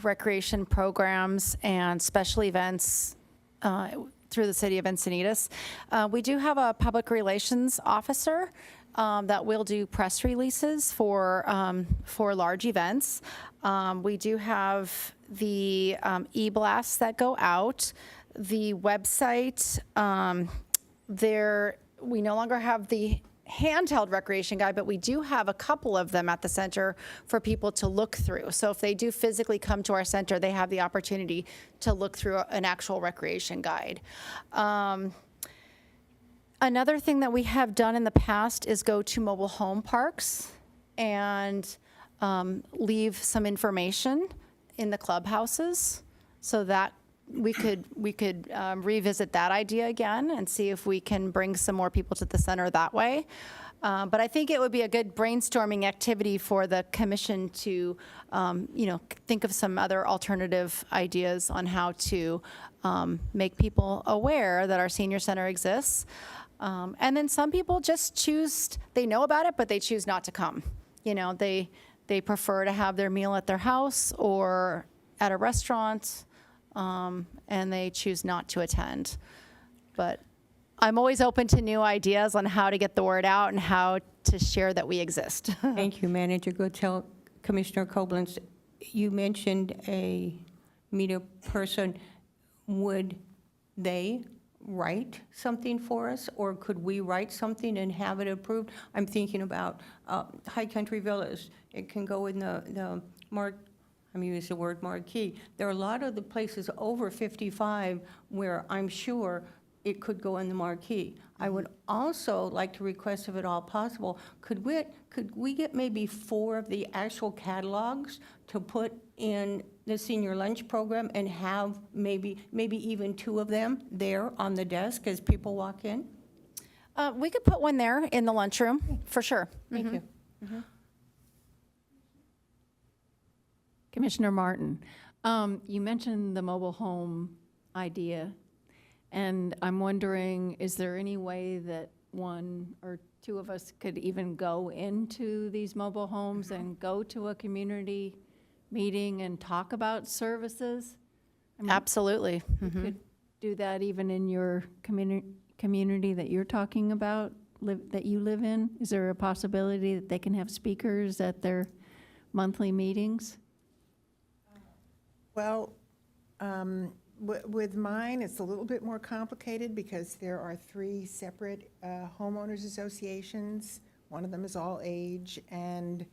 recreation programs and special events through the city of Encinitas. We do have a public relations officer that will do press releases for large events. We do have the e-blasts that go out, the website. We no longer have the handheld recreation guide, but we do have a couple of them at the center for people to look through. So if they do physically come to our center, they have the opportunity to look through an actual recreation guide. Another thing that we have done in the past is go to mobile home parks and leave some information in the clubhouses, so that we could revisit that idea again and see if we can bring some more people to the center that way. But I think it would be a good brainstorming activity for the commission to, think of some other alternative ideas on how to make people aware that our senior center exists. And then some people just choose, they know about it, but they choose not to come. They prefer to have their meal at their house or at a restaurant, and they choose not to attend. But I'm always open to new ideas on how to get the word out and how to share that we exist. Thank you, Manager Goodell. Commissioner Koblenz, you mentioned a media person. Would they write something for us, or could we write something and have it approved? I'm thinking about High Country Villas. It can go in the I'm using the word marquee. There are a lot of the places over 55 where I'm sure it could go in the marquee. I would also like to request, if at all possible, could we get maybe 4 of the actual catalogs to put in the senior lunch program and have maybe even 2 of them there on the desk as people walk in? We could put one there in the lunchroom, for sure. Thank you. Commissioner Martin, you mentioned the mobile home idea, and I'm wondering, is there any way that 1 or 2 of us could even go into these mobile homes and go to a community meeting and talk about services? I mean, Absolutely. you could do that even in your community that you're talking about, that you live in? Is there a possibility that they can have speakers at their monthly meetings? Well, with mine, it's a little bit more complicated because there are 3 separate homeowners associations. One of them is all age, and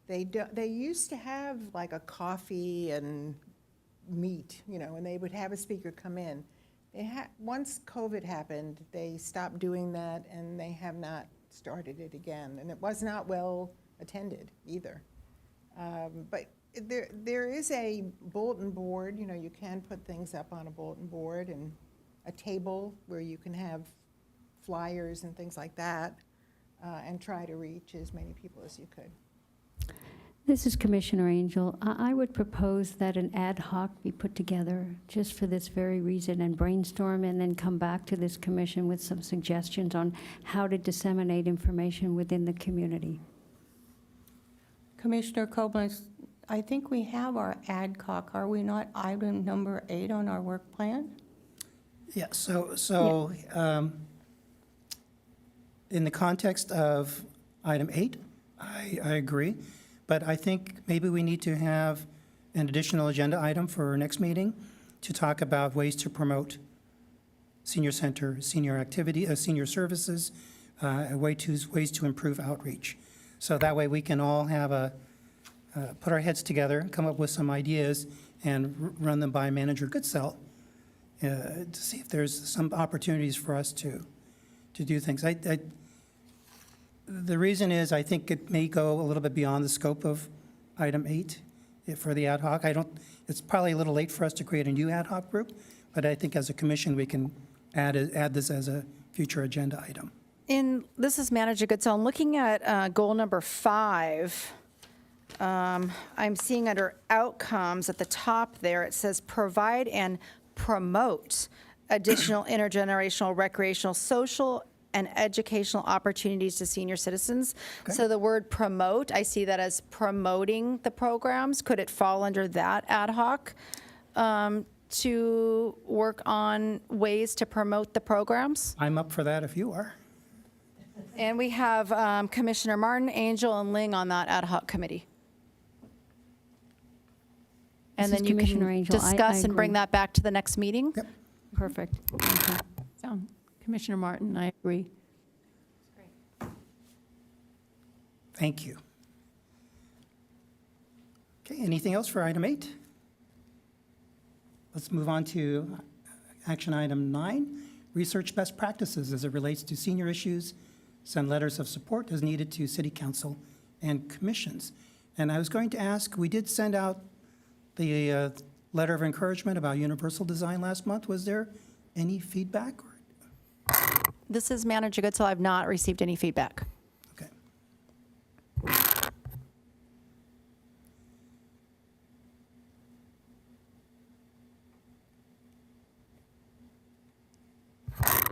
they used to have like a coffee and meet, and they would have a speaker come in. Once COVID happened, they stopped doing that, and they have not started it again, and it was not well attended either. But there is a bulletin board. You can put things up on a bulletin board, and a table where you can have flyers and things like that, and try to reach as many people as you could. This is Commissioner Angel. I would propose that an ad hoc be put together just for this very reason and brainstorm, and then come back to this commission with some suggestions on how to disseminate information within the community. Commissioner Koblenz, I think we have our ad hoc. Are we not item number 8 on our work plan? Yeah, so in the context of item 8, I agree, but I think maybe we need to have an additional agenda item for our next meeting to talk about ways to promote senior center, senior activity, senior services, ways to improve outreach. So that way we can all have put our heads together, come up with some ideas, and run them by Manager Goodsell to see if there's some opportunities for us to do things. The reason is I think it may go a little bit beyond the scope of item 8 for the ad hoc. It's probably a little late for us to create a new ad hoc group, but I think as a commission we can add this as a future agenda item. This is Manager Goodsell. Looking at goal number 5, I'm seeing under outcomes at the top there, it says provide and promote additional intergenerational, recreational, social, and educational opportunities to senior citizens. Okay. So the word promote, I see that as promoting the programs. Could it fall under that ad hoc to work on ways to promote the programs? I'm up for that if you are. And we have Commissioner Martin, Angel, and Ling on that ad hoc committee. And This is then you Commissioner can Angel. I discuss and bring agree. that back to the next meeting. Yep. Perfect. Thank you. Commissioner Martin, I agree. Thank you. Okay, anything else for item 8? Let's move on to action item 9, research best practices as it relates to senior issues, send letters of support as needed to city council and commissions. And I was going to ask, we did send out the letter of encouragement about universal design last month. Was there any feedback? This is Manager Goodsell. I've not received any feedback. Okay.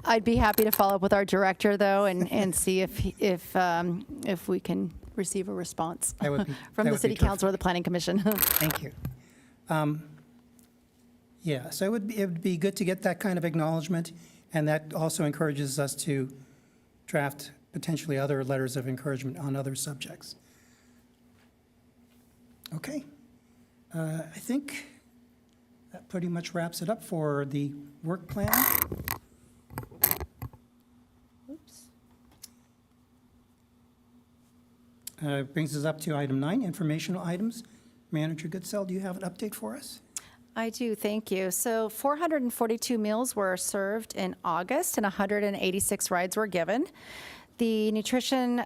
I'd be happy to follow up with our director, though, and see if we can receive a response That would be- from that the would be city council or the planning commission. Thank you. Yeah, so it would be good to get that kind of acknowledgement, and that also encourages us to draft potentially other letters of encouragement on other subjects. Okay. I think that pretty much wraps it up for the work plan. Brings us up to item 9, informational items. Manager Goodsell, do you have an update for us? I do, thank you. So 442 meals were served in August and 186 rides were given. The nutrition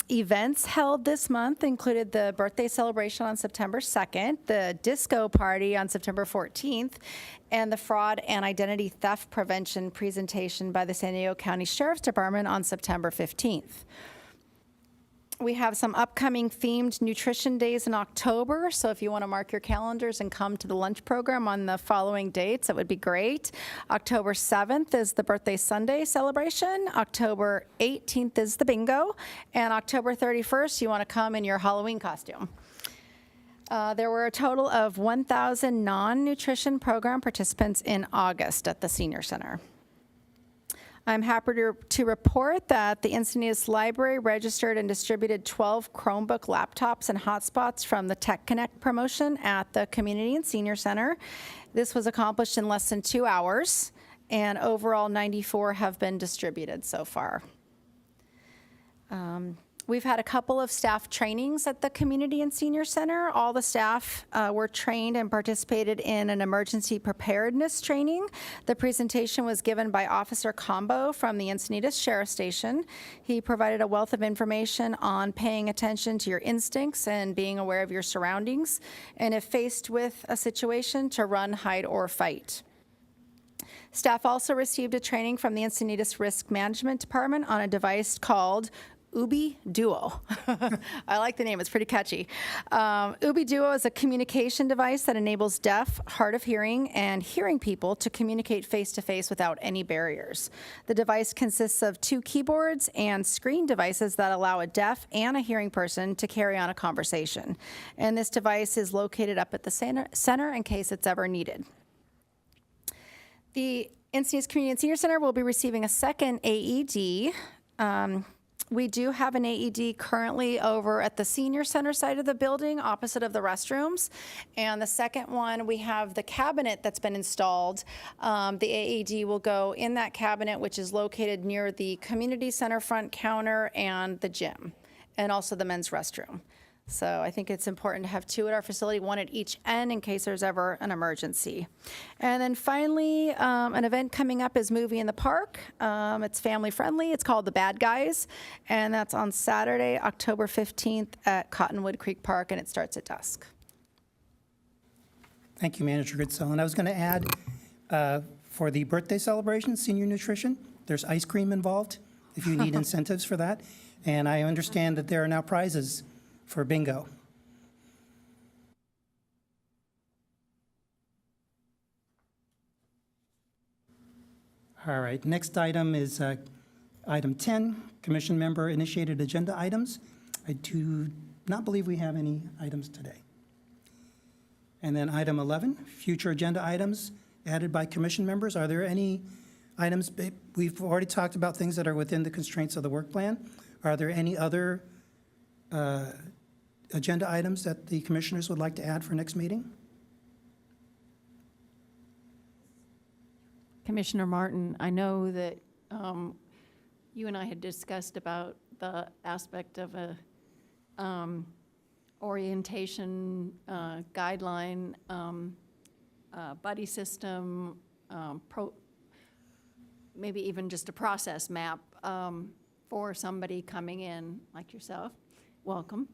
events held this month included the birthday celebration on September 2nd, the disco party on September 14th, and the fraud and identity theft prevention presentation by the San Diego County Sheriff's Department on September 15th. We have some upcoming themed nutrition days in October, so if you want to mark your calendars and come to the lunch program on the following dates, that would be great. October 7th is the birthday Sunday celebration. October 18th is the bingo. And October 31st, you want to come in your Halloween costume. There were a total of 1,000 non-nutrition program participants in August at the Senior Center. I'm happy to report that the Encinitas Library registered and distributed 12 Chromebook laptops and hotspots from the Tech Connect promotion at the Community and Senior Center. This was accomplished in less than 2 hours, and overall 94 have been distributed so far. We've had a couple of staff trainings at the Community and Senior Center. All the staff were trained and participated in an emergency preparedness training. The presentation was given by Officer Combo from the Encinitas Sheriff Station. He provided a wealth of information on paying attention to your instincts and being aware of your surroundings, and if faced with a situation, to run, hide, or fight. Staff also received a training from the Encinitas Risk Management Department on a device called Ubi Duo. I like the name, it's pretty catchy. Ubi Duo is a communication device that enables deaf, hard of hearing, and hearing people to communicate face-to-face without any barriers. The device consists of 2 keyboards and screen devices that allow a deaf and a hearing person to carry on a conversation. And this device is located up at the center in case it's ever needed. The Encinitas Community and Senior Center will be receiving a second AED. We do have an AED currently over at the Senior Center side of the building, opposite of the restrooms. And the second one, we have the cabinet that's been installed. The AED will go in that cabinet, which is located near the community center front counter and the gym, and also the men's restroom. So I think it's important to have 2 at our facility, 1 at each end in case there's ever an emergency. And then finally, an event coming up is Movie in the Park. It's family friendly. It's called The Bad Guys. And that's on Saturday, October 15th at Cottonwood Creek Park, and it starts at dusk. Thank you, Manager Goodsell. And I was going to add, for the birthday celebration, senior nutrition, there's ice cream involved if you need incentives for that. And I understand that there are now prizes for bingo. All right, next item is item 10, Commission Member Initiated Agenda Items. I do not believe we have any items today. And then item 11, Future Agenda Items added by Commission members. Are there any items? We've already talked about things that are within the constraints of the work plan. Are there any other agenda items that the commissioners would like to add for next meeting? Commissioner Martin, I know that you and I had discussed about the aspect of a orientation guideline, buddy system, maybe even just a process map for somebody coming in like yourself. Welcome.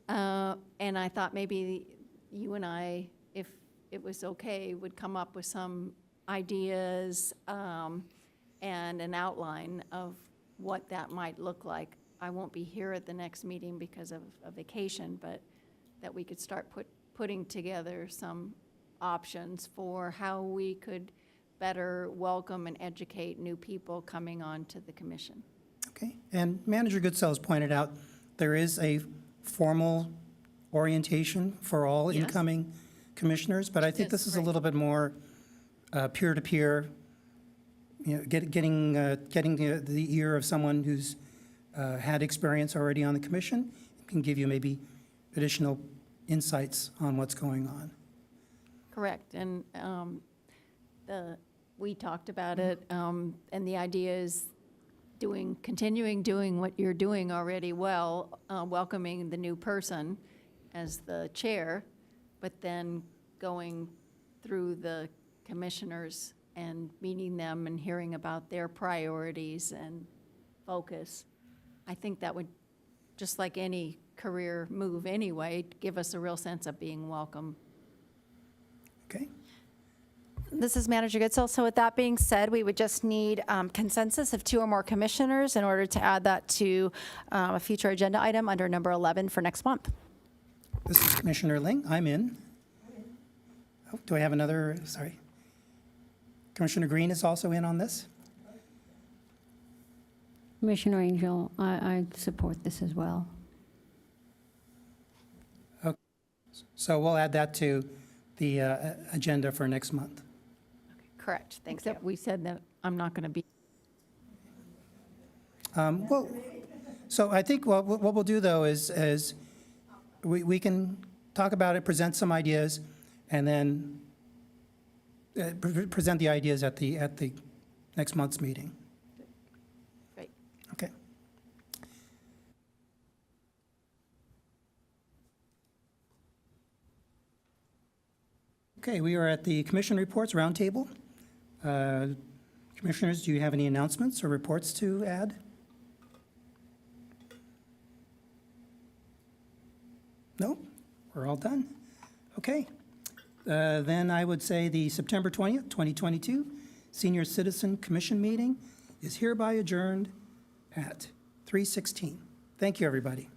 And I thought maybe you and I, if it was okay, would come up with some ideas and an outline of what that might look like. I won't be here at the next meeting because of a vacation, but that we could start putting together some options for how we could better welcome and educate new people coming on to the commission. Okay, and Manager Goodsell has pointed out there is a formal orientation for all Yes. incoming commissioners, but I think Yes, this is a right. little bit more peer-to-peer, you know, getting the ear of someone who's had experience already on the commission, can give you maybe additional insights on what's going on. Correct, and we talked about it, and the idea is continuing doing what you're doing already well, welcoming the new person as the chair, but then going through the commissioners and meeting them and hearing about their priorities and focus. I think that would, just like any career move anyway, give us a real sense of being welcome. Okay? This is Manager Goodsell. So with that being said, we would just need consensus of 2 or more commissioners in order to add that to a future agenda item under number 11 for next month. This is Commissioner Ling. I'm in. Oh, do I have another? Sorry. Commissioner Green is also in on this? Commissioner Angel, I support this as well. So we'll add that to the agenda for next month. Correct. Thank you. Except we said that I'm not going to be. Well, so I think what we'll do, though, is we can talk about it, present some ideas, and then present the ideas at the next month's meeting. Great. Okay. Okay, we are at the commission reports roundtable. Commissioners, do you have any announcements or reports to add? No? We're all done? Okay. Then I would say the September 20th, 2022 Senior Citizen Commission meeting is hereby adjourned at 3:16. Thank you, everybody.